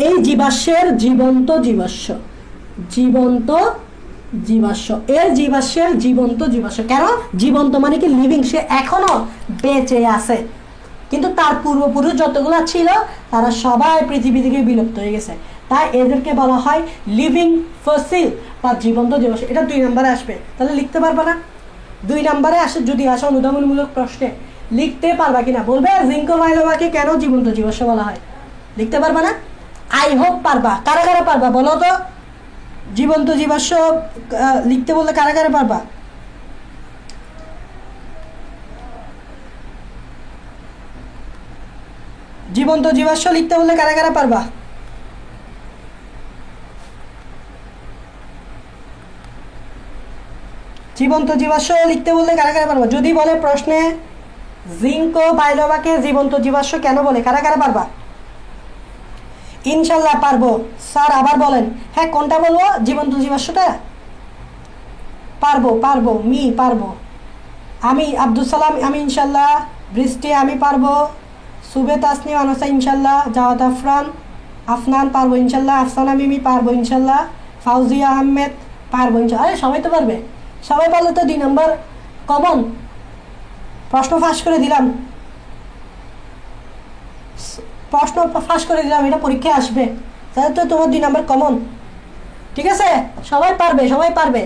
এই জীবাশ্মের জীবন্ত জীবাশ্ম। জীবন্ত জীবাশ্ম, এর জীবাশ্মের জীবন্ত জীবাশ্ম। কেন জীবন্ত? মানে কি? লিভিং, সে এখনো বেঁচে আছে, কিন্তু তার পূর্বপুরুষ যতগুলো ছিল তারা সবাই পৃথিবী থেকে বিলুপ্ত হয়ে গেছে। তাই এদেরকে বলা হয় লিভিং ফসিল বা জীবন্ত জীবাশ্ম। এটা 2 নম্বরে আসবে, তাহলে লিখতে পারবা না? 2 নম্বরে আসে, যদি আসে অনুধাবনমূলক প্রশ্নে, লিখতে পারবা কিনা? বলবে জিঙ্কো বাইলোভাকে কেন জীবন্ত জীবাশ্ম বলা হয়, লিখতে পারবা না? আই হোপ পারবা। কারা কারা পারবা বলো তো? জীবন্ত জীবাশ্ম লিখতে বললে কারা কারা পারবা? জীবন্ত জীবাশ্ম লিখতে বললে কারা কারা পারবা? জীবন্ত জীবাশ্ম লিখতে বললে কারা কারা পারবা? যদি বলে প্রশ্নে জিঙ্কো বাইলোভাকে জীবন্ত জীবাশ্ম কেন বলে, কারা কারা পারবা? ইনশাল্লাহ পারবো। স্যার আবার বলেন। হ্যাঁ, কোনটা বলবো? জীবন্ত জীবাশ্মটা। পারবো পারবো মি পারবো, আমি আব্দুল সালাম আমি ইনশাল্লাহ, বৃষ্টি আমি পারবো, সুবে তাসনিম আনসা ইনশাল্লাহ, জাওয়াদ আফনান পারবো ইনশাল্লাহ, আফসানা মিমি পারবো ইনশাল্লাহ, ফাউজিয়া আহমেদ পারবো ইনশাল্লাহ। আরে সবাই তো পারবে, সবাই পারলে তো 2 নম্বর কমন, প্রশ্ন ফাঁস করে দিলাম, প্রশ্ন ফাঁস করে দিলাম, এটা পরীক্ষায় আসবে, তাহলে তো তোমার 2 নম্বর কমন। ঠিক আছে, সবাই পারবে সবাই পারবে।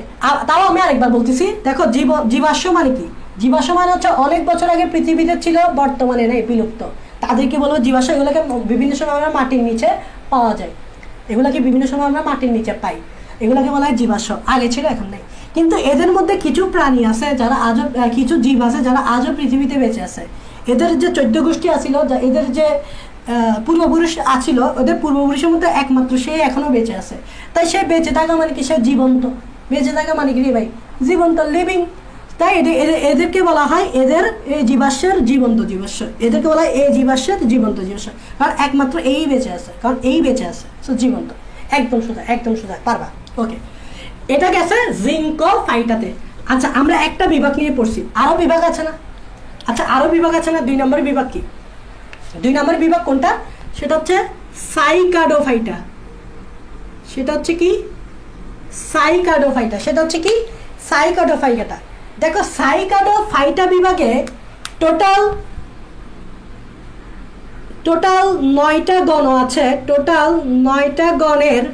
তাও আমি আরেকবার বলতেছি, দেখো জীবাশ্ম মানে কি? জীবাশ্ম মানে হচ্ছে অনেক বছর আগে পৃথিবীতে ছিল, বর্তমানে নেই, বিলুপ্ত, তাদেরকে বলবো জীবাশ্ম। এগুলোকে বিভিন্ন সময় আমরা মাটির নিচে পাওয়া যায়, এগুলোকে বিভিন্ন সময় আমরা মাটির নিচে পাই, এগুলোকে বলা হয় জীবাশ্ম। আগে ছিল, এখন নেই। কিন্তু এদের মধ্যে কিছু প্রাণী আছে যারা আজও, কিছু জীব আছে যারা আজও পৃথিবীতে বেঁচে আছে। এদের যে 14 গোষ্ঠী আছিল, এদের যে পূর্বপুরুষ আছিল, ওদের পূর্বপুরুষের মধ্যে একমাত্র সে এখনো বেঁচে আছে। তাই সে বেঁচে থাকা মানে কি? সে জীবন্ত। বেঁচে থাকা মানে কি রে ভাই? জীবন্ত, লিভিং। তাই এদেরকে বলা হয়, এদের এই জীবাশ্মের জীবন্ত জীবাশ্ম, এদেরকে বলা হয় এই জীবাশ্মের জীবন্ত জীবাশ্ম, কারণ একমাত্র এই বেঁচে আছে, কারণ এই বেঁচে আছে, সো জীবন্ত। একদম সোজা, একদম সোজা, পারবা। ওকে, এটা গেছে জিঙ্কোফাইটাতে। আচ্ছা, আমরা একটা বিভাগ নিয়ে পড়ছি, আরও বিভাগ আছে না? আচ্ছা, আরও বিভাগ আছে না? 2 নম্বর বিভাগ কি? 2 নম্বর বিভাগ কোনটা? সেটা হচ্ছে সাইকাডোফাইটা। সেটা হচ্ছে কি? সাইকাডোফাইটা। সেটা হচ্ছে কি? সাইকাডোফাইটা। দেখো, সাইকাডোফাইটা বিভাগে টোটাল 9টা গণ আছে। টোটাল 9টা গণের,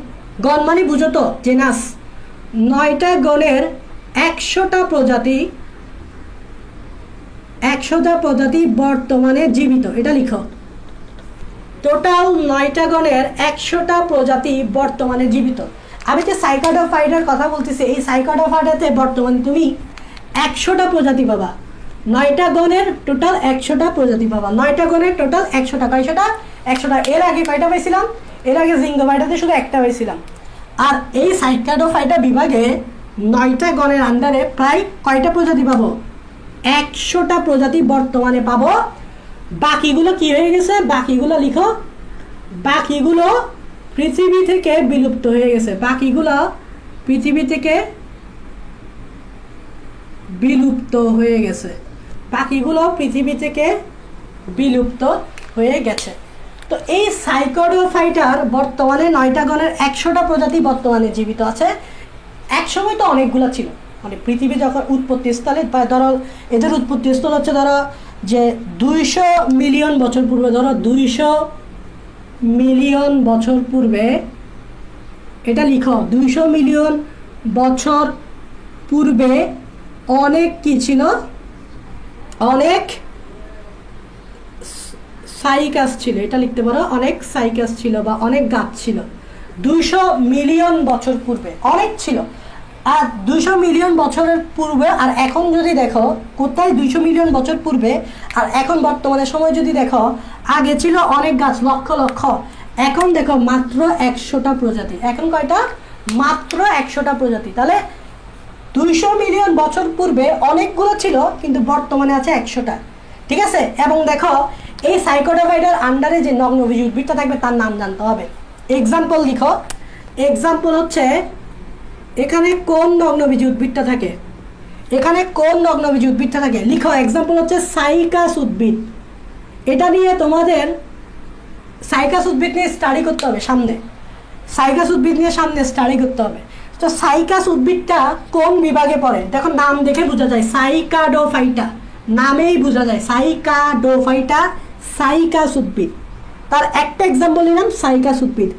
গণ মানে বুঝো তো, জেনাস। 9টা গণের 100টা প্রজাতি, 100টা প্রজাতি বর্তমানে জীবিত। এটা লিখো, টোটাল 9টা গণের 100টা প্রজাতি বর্তমানে জীবিত। আমি যে সাইকাডোফাইটার কথা বলতেছি, এই সাইকাডোফাইটাতে বর্তমানে তুমি 100টা প্রজাতি পাবা। 9টা গণের টোটাল 100টা প্রজাতি পাবা। 9টা গণের টোটাল 100টা। কয়শোটা? 100টা। এর আগে কয়টা পাইছিলাম? এর আগে জিঙ্কোফাইটাতে শুধু একটা পাইছিলাম। আর এই সাইকাডোফাইটা বিভাগে 9টা গণের আন্ডারে প্রায় কয়টা প্রজাতি পাবো? 100টা প্রজাতি বর্তমানে পাবো। বাকিগুলো কি হয়ে গেছে? বাকিগুলো লিখো, বাকিগুলো পৃথিবী থেকে বিলুপ্ত হয়ে গেছে। বাকিগুলো পৃথিবী থেকে বিলুপ্ত হয়ে গেছে। বাকিগুলো পৃথিবী থেকে বিলুপ্ত হয়ে গেছে। তো এই সাইকাডোফাইটার বর্তমানে 9টা গণের 100টা প্রজাতি বর্তমানে জীবিত আছে। একসময় তো অনেকগুলো ছিল, মানে পৃথিবী যখন উৎপত্তিস্থলে, ধরো এদের উৎপত্তিস্থল হচ্ছে ধরো যে 200 মিলিয়ন বছর পূর্বে, ধরো 200 মিলিয়ন বছর পূর্বে, এটা লিখো, 200 মিলিয়ন বছর পূর্বে অনেক কি ছিল? অনেক সাইকাস ছিল। এটা লিখতে পারো, অনেক সাইকাস ছিল বা অনেক গাছ ছিল 200 মিলিয়ন বছর পূর্বে, অনেক ছিল। আর 200 মিলিয়ন বছরের পূর্বে আর এখন যদি দেখো, কোথায় 200 মিলিয়ন বছর পূর্বে আর এখন বর্তমানে সময় যদি দেখো, আগে ছিল অনেক গাছ, লক্ষ লক্ষ, এখন দেখো মাত্র 100টা প্রজাতি। এখন কয়টা? মাত্র 100টা প্রজাতি। তাহলে 200 মিলিয়ন বছর পূর্বে অনেকগুলো ছিল, কিন্তু বর্তমানে আছে 100টা। ঠিক আছে? এবং দেখো, এই সাইকাডোফাইটার আন্ডারে যে নগ্নবীজ উদ্ভিদটা থাকবে তার নাম জানতে হবে। এক্সাম্পল লিখো, এক্সাম্পল হচ্ছে এখানে কোন নগ্নবীজ উদ্ভিদটা থাকে, এখানে কোন নগ্নবীজ উদ্ভিদটা থাকে লিখো। এক্সাম্পল হচ্ছে সাইকাস উদ্ভিদ। এটা নিয়ে তোমাদের সাইকাস উদ্ভিদ নিয়ে স্টাডি করতে হবে সামনে, সাইকাস উদ্ভিদ নিয়ে সামনে স্টাডি করতে হবে। তো সাইকাস উদ্ভিদটা কোন বিভাগে পড়ে? দেখো, নাম দেখে বোঝা যায়, সাইকাডোফাইটা, নামেই বোঝা যায় সাইকাডোফাইটা, সাইকাস উদ্ভিদ। তার একটা এক্সাম্পল নিলাম, সাইকাস উদ্ভিদ।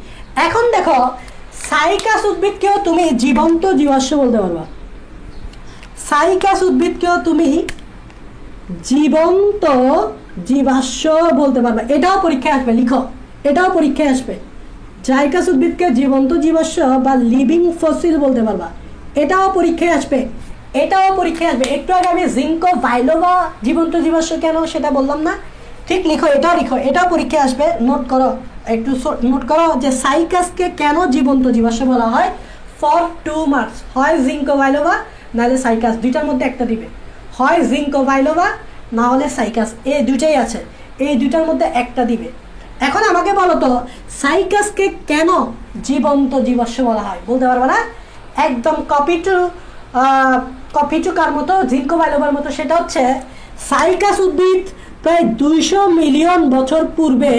এখন দেখো, সাইকাস উদ্ভিদকেও তুমি জীবন্ত জীবাশ্ম বলতে পারবা, সাইকাস উদ্ভিদকেও তুমি জীবন্ত জীবাশ্ম বলতে পারবা। এটাও পরীক্ষায় আসবে, লিখো, এটাও পরীক্ষায় আসবে। সাইকাস উদ্ভিদকে জীবন্ত জীবাশ্ম বা লিভিং ফসিল বলতে পারবা, এটাও পরীক্ষায় আসবে, এটাও পরীক্ষায় আসবে। একটু আগে আমি জিঙ্কোফাইলোবা জীবন্ত জীবাশ্ম কেন সেটা বললাম না? ঠিক লিখো, এটাও লিখো, এটাও পরীক্ষায় আসবে। নোট করো, একটু নোট করো যে সাইকাসকে কেন জীবন্ত জীবাশ্ম বলা হয়। ফর 2 মার্কস, হয় জিঙ্কোফাইলোবা নাহলে সাইকাস, দুইটার মধ্যে একটা দিবে, হয় জিঙ্কোফাইলোবা না হলে সাইকাস, এই দুইটাই আছে, এই দুইটার মধ্যে একটা দিবে। এখন আমাকে বলো তো, সাইকাসকে কেন জীবন্ত জীবাশ্ম বলা হয়? বলতে পারবো না? একদম কপি টু কফিচুকার মতো, জিঙ্কো বাইলোবার মতো, সেটা হচ্ছে সাইকাস উদ্ভিদ প্রায় 200 মিলিয়ন বছর পূর্বে,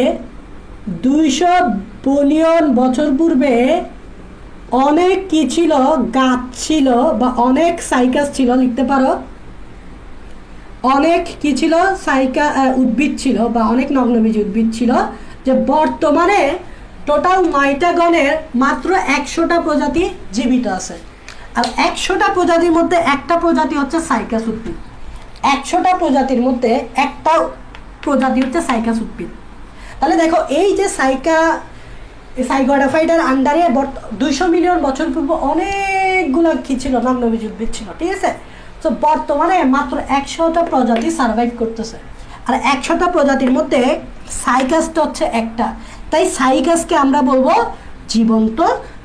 200 বিলিয়ন বছর পূর্বে অনেক কি ছিল, গাছ ছিল বা অনেক সাইকাস ছিল, লিখতে পারো অনেক কি ছিল, উদ্ভিদ ছিল বা অনেক নগ্নবীজ উদ্ভিদ ছিল, যে বর্তমানে টোটাল 9টা গণের মাত্র 100টা প্রজাতি জীবিত আছে। আর 100টা প্রজাতির মধ্যে একটা প্রজাতি হচ্ছে সাইকাস উদ্ভিদ। 100টা প্রজাতির মধ্যে একটা প্রজাতি হচ্ছে সাইকাস উদ্ভিদ। তাহলে দেখো এই যে সাইগোডাফাইটার আন্ডারে 200 মিলিয়ন বছর পূর্বে অনেকগুলো কি ছিল, নগ্নবীজ উদ্ভিদ ছিল, ঠিক আছে। তো বর্তমানে মাত্র 100টা প্রজাতি সার্ভাইভ করতেছে। আর 100টা প্রজাতির মধ্যে সাইকাসটা হচ্ছে একটা, তাই সাইকাসকে আমরা বলবো জীবন্ত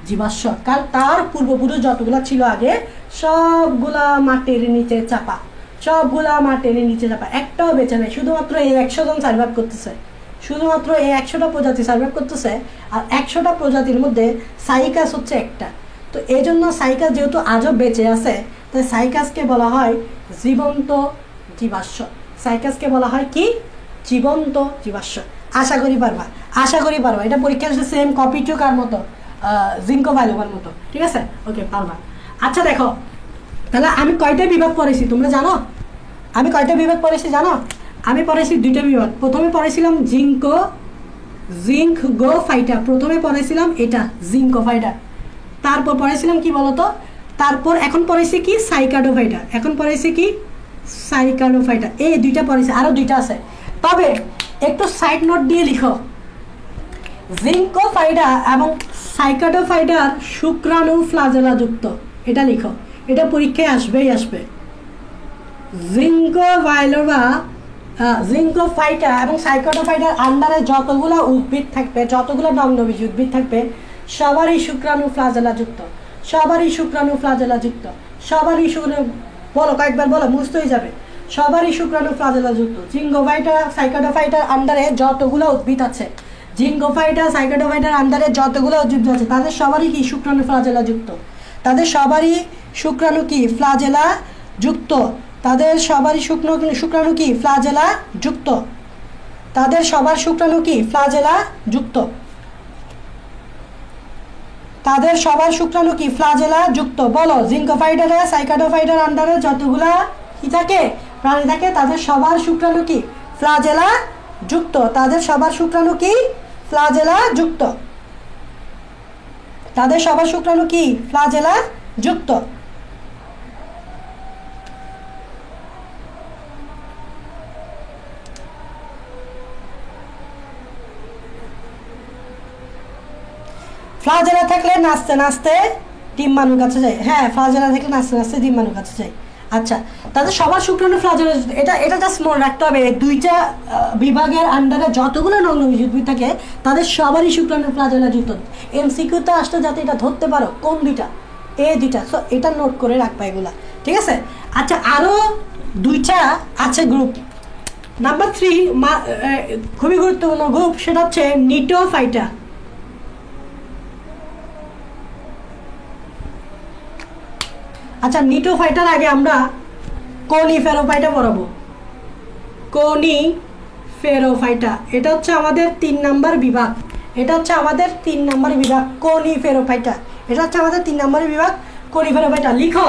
জীবাশ্ম। কারণ তার পূর্বপুরুষ যতগুলা ছিল আগে সবগুলা মাটির নিচে চাপা, একটাও বেঁচে নেই। শুধুমাত্র এই 100 জন সার্ভাইভ করতেছে, শুধুমাত্র এই 100টা প্রজাতি সার্ভাইভ করতেছে। আর 100টা প্রজাতির মধ্যে সাইকাস হচ্ছে একটা। তো এই জন্য সাইকাস যেহেতু আজও বেঁচে আছে, তাই সাইকাসকে বলা হয় জীবন্ত জীবাশ্ম। সাইকাসকে বলা হয় কি, জীবন্ত জীবাশ্ম। আশা করি পারবা। এটা পরীক্ষা আসলে সেম কপিটুকার মতো, জিঙ্কো বাইলোবার মতো, ঠিক আছে। ওকে, পারবা। আচ্ছা দেখো, তাহলে আমি কয়টা বিভাগ পড়েছি তোমরা জানো? আমি পড়েছি 2টা বিভাগ। প্রথমে পড়েছিলাম জিঙ্কো ফাইটা, প্রথমে পড়েছিলাম এটা জিঙ্কোফাইটা। তারপর পড়েছিলাম কি বলতো, তারপর এখন পড়েছি কি সাইকাডোফাইটা, এই 2টা পড়েছি, আরো 2টা আছে। তবে একটু সাইড নোট দিয়ে লিখো, জিঙ্কোফাইটা এবং সাইকাডোফাইটার শুক্রাণু ফ্লাজেলা যুক্ত, এটা লিখো, এটা পরীক্ষায় আসবে। জিঙ্কোফাইটা এবং সাইকাডোফাইটার আন্ডারে যতগুলো উদ্ভিদ থাকবে, যতগুলো নগ্নবীজ উদ্ভিদ থাকবে, সবারই শুক্রাণু ফ্লাজেলা যুক্ত। বলো, কয়েকবার বলো, মুখস্থ হয়ে যাবে। সবারই শুক্রাণু ফ্লাজেলা যুক্ত। জিঙ্কোফাইটা সাইকাডোফাইটার আন্ডারে যতগুলো উদ্ভিদ আছে, তাদের সবারই কি শুক্রাণু ফ্লাজেলা যুক্ত। তাদের সবারই শুক্রাণু কি ফ্লাজেলা যুক্ত। তাদের সবার শুক্রাণু কি ফ্লাজেলা যুক্ত। বলো, জিঙ্কোফাইটার সাইকাডোফাইটার আন্ডারে যতগুলা কি থাকে, প্রাণী থাকে, তাদের সবার শুক্রাণু কি ফ্লাজেলা যুক্ত। ফ্লাজেলা থাকলে নাচতে নাচতে ডিম্বাণুর কাছে যায়। হ্যাঁ, ফ্লাজেলা থাকলে নাচতে নাচতে ডিম্বাণুর কাছে যায়। আচ্ছা, তাদের সবার শুক্রাণু ফ্লাজেলা, এটা জাস্ট মনে রাখতে হবে, 2টা বিভাগের আন্ডারে যতগুলো নগ্নবীজ উদ্ভিদ থাকে তাদের সবারই শুক্রাণু ফ্লাজেলা যুক্ত। এমসিকিউতে আসতে যাতে এটা ধরতে পারো কোন 2টা, এই 2টা। সো এটা নোট করে রাখবা এগুলা, ঠিক আছে। আচ্ছা, আরো 2টা আছে গ্রুপ। নাম্বার 3 খুবই গুরুত্বপূর্ণ গ্রুপ, সেটা হচ্ছে নিটোফাইটা। আচ্ছা, নিটোফাইটার আগে আমরা কোনিফেরোফাইটা পড়াবো। কোনিফেরোফাইটা, এটা হচ্ছে আমাদের 3 নম্বর বিভাগ। কোনিফেরোফাইটা, এটা হচ্ছে আমাদের 3 নম্বর বিভাগ, কোনিফেরোফাইটা। লিখো,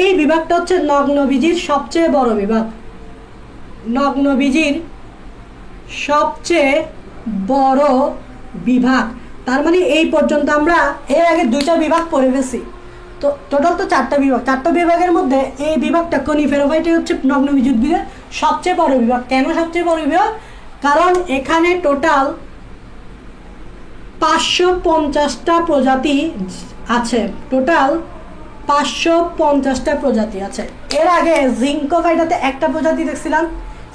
এই বিভাগটা হচ্ছে নগ্নবীজির সবচেয়ে বড় বিভাগ। তার মানে এই পর্যন্ত আমরা এর আগে 2টা বিভাগ পড়ে গেছি। তো টোটাল তো 4টা বিভাগ। 4টা বিভাগের মধ্যে এই বিভাগটা কোনিফেরোফাইটা হচ্ছে নগ্নবীজ উদ্ভিদের সবচেয়ে বড় বিভাগ। কেন সবচেয়ে বড় বিভাগ? কারণ এখানে টোটাল 550টা প্রজাতি আছে। এর আগে জিঙ্কোফাইটাতে একটা প্রজাতি দেখছিলাম,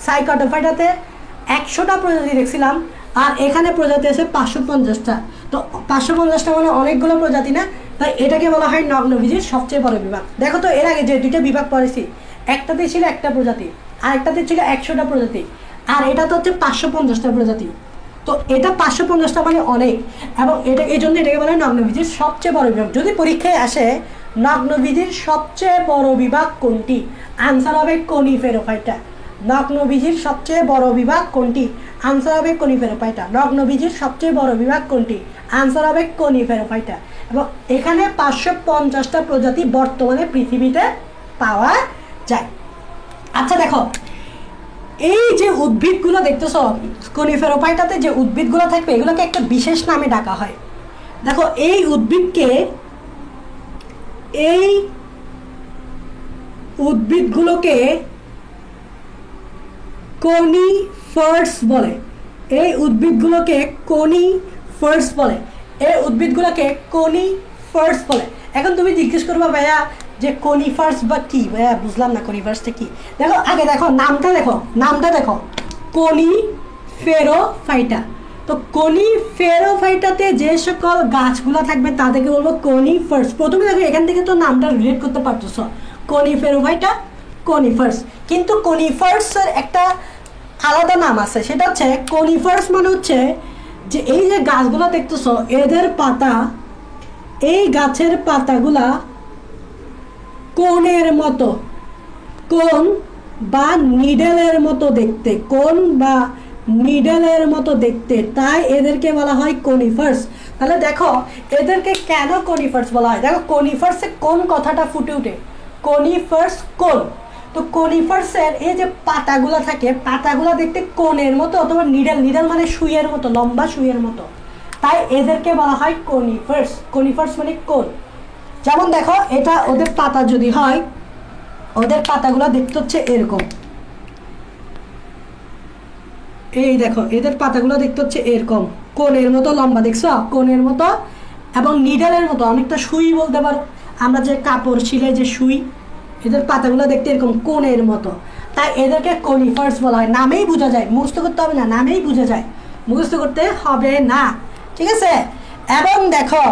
সাইকাডোফাইটাতে 100টা প্রজাতি দেখছিলাম, আর এখানে প্রজাতি আছে 550টা। তো 550টা মানে অনেকগুলো প্রজাতি না, তাই এটাকে বলা হয় নগ্নবীজির সবচেয়ে বড় বিভাগ। দেখো তো, এর আগে যে 2টা বিভাগ পড়েছি, একটাতে ছিল একটা প্রজাতি আর একটাতে ছিল 100টা প্রজাতি, আর এটা তো হচ্ছে 550টা প্রজাতি। তো এটা 550টা মানে অনেক, এবং এই জন্য এটাকে বলা হয় নগ্নবীজির সবচেয়ে বড় বিভাগ। যদি পরীক্ষায় আসে নগ্নবীজির সবচেয়ে বড় বিভাগ কোনটি? আনসার হবে কনিফেরোফাইটা। নগ্নবীজির সবচেয়ে বড় বিভাগ কোনটি? আনসার হবে কনিফেরোফাইটা। নগ্নবীজির সবচেয়ে বড় বিভাগ কোনটি? আনসার হবে কনিফেরোফাইটা। এবং এখানে 550টা প্রজাতি বর্তমানে পৃথিবীতে পাওয়া যায়। আচ্ছা দেখো, এই যে উদ্ভিদগুলো দেখতেছ কনিফেরোফাইটাতে যে উদ্ভিদগুলো থাকবে এগুলোকে একটা বিশেষ নামে ডাকা হয়। দেখো এই উদ্ভিদগুলোকে কনিফার্স বলে। এই উদ্ভিদগুলোকে কনিফার্স বলে। এই উদ্ভিদগুলোকে কনিফার্স বলে। এখন তুমি জিজ্ঞেস করবা ভাইয়া যে কনিফার্স বা কি? ভাইয়া বুঝলাম না কনিফার্সটা কি। দেখো আগে দেখো নামটা দেখো কনিফেরোফাইটা। তো কনিফেরোফাইটাতে যে সকল গাছগুলো থাকবে তাদেরকে বলবো কনিফার্স। প্রথমে দেখো এখান থেকে তো নামটা রিলেট করতে পারতেছ, কনিফেরোফাইটা কনিফার্স। কিন্তু কনিফার্সের একটা আলাদা নাম আছে, সেটা হচ্ছে কনিফার্স মানে হচ্ছে যে এই যে গাছগুলো দেখতেছ এদের পাতা, এই গাছের পাতাগুলা কোণের মতো, কোণ বা নিডেলের মতো দেখতে, কোণ বা নিডেলের মতো দেখতে, তাই এদেরকে বলা হয় কনিফার্স। তাহলে দেখো এদেরকে কেন কনিফার্স বলা হয়? দেখো কনিফার্সে কোন কথাটা ফুটে ওঠে, কনিফার্স কোণ। তো কনিফার্সের এই যে পাতাগুলো থাকে, পাতাগুলো দেখতে কোণের মতো অথবা নিডেল মানে সুইয়ের মতো, লম্বা সুইয়ের মতো, তাই এদেরকে বলা হয় কনিফার্স। কনিফার্স মানে কোণ। যেমন দেখো এটা ওদের পাতা যদি হয়, ওদের পাতাগুলো দেখতে হচ্ছে এরকম। এই দেখো এদের পাতাগুলো দেখতে হচ্ছে এরকম, কোণের মতো লম্বা, দেখছো কোণের মতো এবং নিডেলের মতো, অনেকটা সুই বলতে পারো, আমরা যে কাপড় ছিলে যে সুই, এদের পাতাগুলো দেখতে এরকম কোণের মতো, তাই এদেরকে কনিফার্স বলা হয়। নামেই বোঝা যায়, মুখস্থ করতে হবে না, নামেই বোঝা যায়, মুখস্থ করতে হবে না, ঠিক আছে। এবং দেখো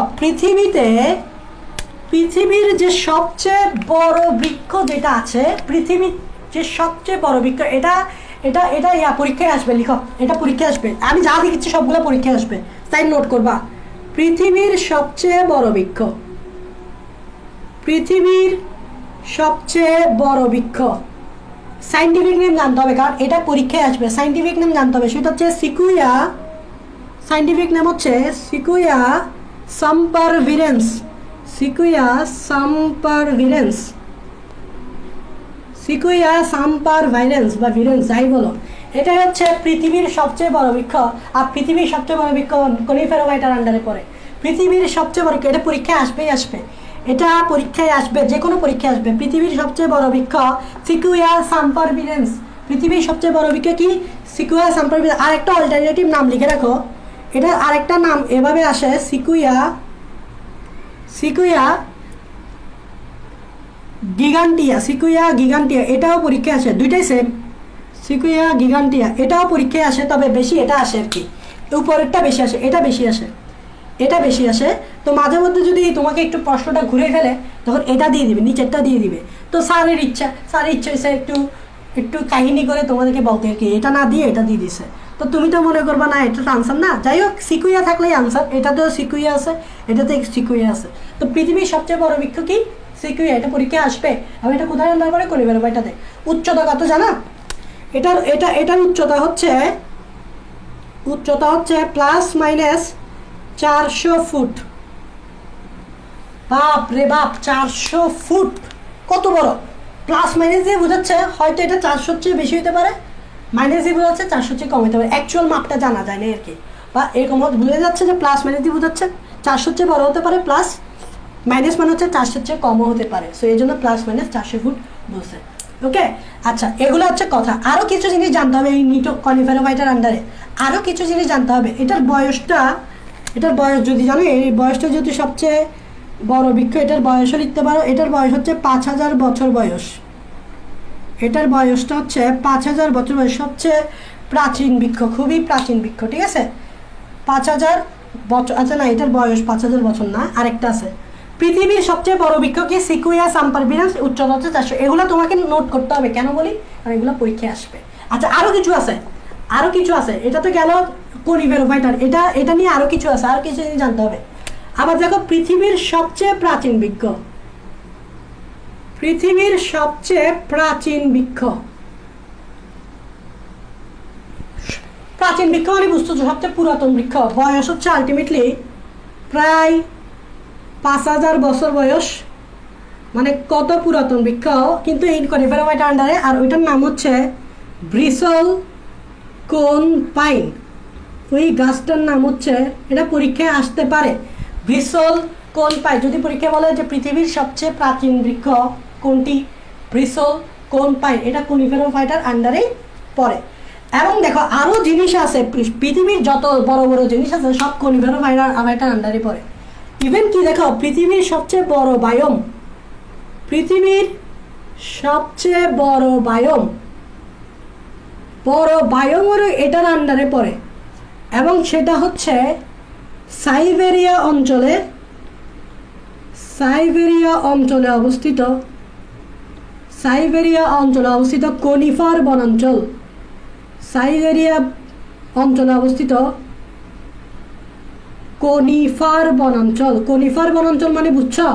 পৃথিবীর যে সবচেয়ে বড় বৃক্ষ যেটা আছে, পৃথিবীর যে সবচেয়ে বড় বৃক্ষ, এটা এটা এটা ইয়া পরীক্ষায় আসবে, লিখো, এটা পরীক্ষায় আসবে, আমি যা লিখেছি সবগুলো পরীক্ষায় আসবে, তাই নোট করবা। পৃথিবীর সবচেয়ে বড় বৃক্ষ, পৃথিবীর সবচেয়ে বড় বৃক্ষ, সাইন্টিফিক নেম জানতে হবে, কারণ এটা পরীক্ষায় আসবে। সাইন্টিফিক নেম জানতে হবে, সেটা হচ্ছে সিকুইয়া। সাইন্টিফিক নেম হচ্ছে সিকুইয়া সাম্পারভিরেন্স। সিকুইয়া সাম্পারভিরেন্স, সিকুইয়া সাম্পারভাইরেন্স বা ভিরেন্স যাই বলো, এটা হচ্ছে পৃথিবীর সবচেয়ে বড় বৃক্ষ। আর পৃথিবীর সবচেয়ে বড় বৃক্ষ কনিফেরোফাইটার আন্ডারে পড়ে। পৃথিবীর সবচেয়ে বড়, এটা পরীক্ষায় আসবেই আসবে, এটা পরীক্ষায় আসবে, যে কোনো পরীক্ষায় আসবে। পৃথিবীর সবচেয়ে বড় বৃক্ষ সিকুইয়া সাম্পারভিরেন্স। পৃথিবীর সবচেয়ে বড় বৃক্ষ কি? সিকুইয়া সাম্পারভিরেন্স। আর একটা অল্টারনেটিভ নাম লিখে রাখো, এটার আরেকটা নাম এভাবে আসে, সিকুইয়া গিগান্টিয়া। সিকুইয়া গিগান্টিয়া, এটাও পরীক্ষায় আসে, দুইটাই সেম। সিকুইয়া গিগান্টিয়া এটাও পরীক্ষায় আসে, তবে বেশি এটা আসে আর কি, উপরেরটা বেশি আসে, এটা বেশি আসে। তো মাঝে মধ্যে যদি তোমাকে একটু প্রশ্নটা ঘুরে ফেলে তখন এটা দিয়ে দিবে, নিচেরটা দিয়ে দিবে। তো স্যারের ইচ্ছা হয়েছে একটু কাহিনী করে তোমাদেরকে বলতে আর কি, এটা না দিয়ে এটা দিয়ে দিছে, তো তুমি তো মনে করবা না এটা তো আনসার না। যাই হোক, সিকুইয়া থাকলেই আনসার, এটাতেও সিকুইয়া আছে, এটাতে সিকুইয়া আছে। তো পৃথিবীর সবচেয়ে বড় বৃক্ষ কি? সিকুইয়া। এটা পরীক্ষায় আসবে। আমি এটা কোথায় আন্ডার করে কনিফেরোফাইটাতে। উচ্চতা কত জানা? এটার উচ্চতা হচ্ছে +- 400 ফুট। বাপ রে বাপ, 400 ফুট, কত বড়! প্লাস মাইনাস দিয়ে বোঝাচ্ছে হয়তো এটা 400 চেয়ে বেশি হতে পারে, মাইনাস দিয়ে বোঝাচ্ছে 400 চেয়ে কম হতে পারে, অ্যাকচুয়াল মাপটা জানা যায় না আর কি। বা এরকম ভুলে যাচ্ছে যে প্লাস মাইনাস দিয়ে বোঝাচ্ছে 400 চেয়ে বড় হতে পারে, প্লাস মাইনাস মানে হচ্ছে 400 চেয়ে কমও হতে পারে। সো এই জন্য +- 400 ফুট বলছে। ওকে, আচ্ছা, এগুলো হচ্ছে কথা। আরও কিছু জিনিস জানতে হবে এই কনিফেরোফাইটার আন্ডারে, আরও কিছু জিনিস জানতে হবে। এটার বয়স যদি জানো, এই বয়সটা যদি সবচেয়ে বড় বৃক্ষ, এটার বয়সও লিখতে পারো। এটার বয়স হচ্ছে 5000 বছর বয়স। এটার বয়সটা হচ্ছে 5000 বছর বয়স, সবচেয়ে প্রাচীন বৃক্ষ, খুবই প্রাচীন বৃক্ষ, ঠিক আছে। 5000 বছর, আচ্ছা না, এটার বয়স 5000 বছর না, আরেকটা আছে। পৃথিবীর সবচেয়ে বড় বৃক্ষ কি? সিকুইয়া সাম্পারভিরেন্স, উচ্চতা হচ্ছে 400। এগুলো তোমাকে নোট করতে হবে, কেন বলি? কারণ এগুলো পরীক্ষায় আসবে। আচ্ছা, আরও কিছু আছে, এটা তো গেল কনিফেরোফাইটার, এটা নিয়ে আরও কিছু আছে, আরও কিছু জিনিস জানতে হবে। আবার দেখো, পৃথিবীর সবচেয়ে প্রাচীন বৃক্ষ, পৃথিবীর সবচেয়ে প্রাচীন বৃক্ষ। প্রাচীন বৃক্ষ মানে বুঝতো সবচেয়ে পুরাতন বৃক্ষ, বয়স হচ্ছে আলটিমেটলি প্রায় 5000 বছর বয়স। মানে কত পুরাতন বৃক্ষ, কিন্তু এই কনিফেরা ফাইটার আন্ডারে। আর ওইটার নাম হচ্ছে ব্রিসল কোন পাইন। ওই গাছটার নাম হচ্ছে, এটা পরীক্ষায় আসতে পারে, ব্রিসল কোন পাইন। যদি পরীক্ষায় বলে যে পৃথিবীর সবচেয়ে প্রাচীন বৃক্ষ কোনটি, ব্রিসল কোন পাইন, এটা কনিফেরা ফাইটার আন্ডারেই পড়ে। এবং দেখো আরও জিনিস আছে, পৃথিবীর যত বড় বড় জিনিস আছে সব কনিফেরা ফাইটার আন্ডারে পড়ে। ইভেন কি দেখো, পৃথিবীর সবচেয়ে বড় বায়োম, পৃথিবীর সবচেয়ে বড় বায়োমও এটার আন্ডারে পড়ে, এবং সেটা হচ্ছে সাইবেরিয়া অঞ্চলে অবস্থিত কনিফার বনাঞ্চল। সাইবেরিয়া অঞ্চলে অবস্থিত কনিফার বনাঞ্চল মানে বুঝছো,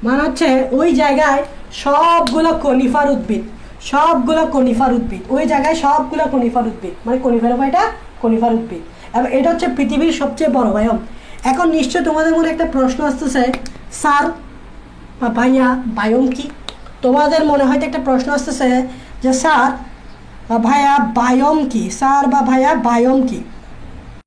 মানে হচ্ছে ওই জায়গায় সবগুলো কনিফার উদ্ভিদ, ওই জায়গায় সবগুলো কনিফার উদ্ভিদ, মানে কনিফেরা ফাইটা কনিফার উদ্ভিদ। এবং এটা হচ্ছে পৃথিবীর সবচেয়ে বড় বায়োম। এখন নিশ্চয় তোমাদের মনে একটা প্রশ্ন আসতেছে, স্যার বা ভাইয়া বায়োম কি? তোমাদের মনে হয়তো একটা প্রশ্ন আসতেছে যে স্যার বা ভাইয়া বায়োম কি,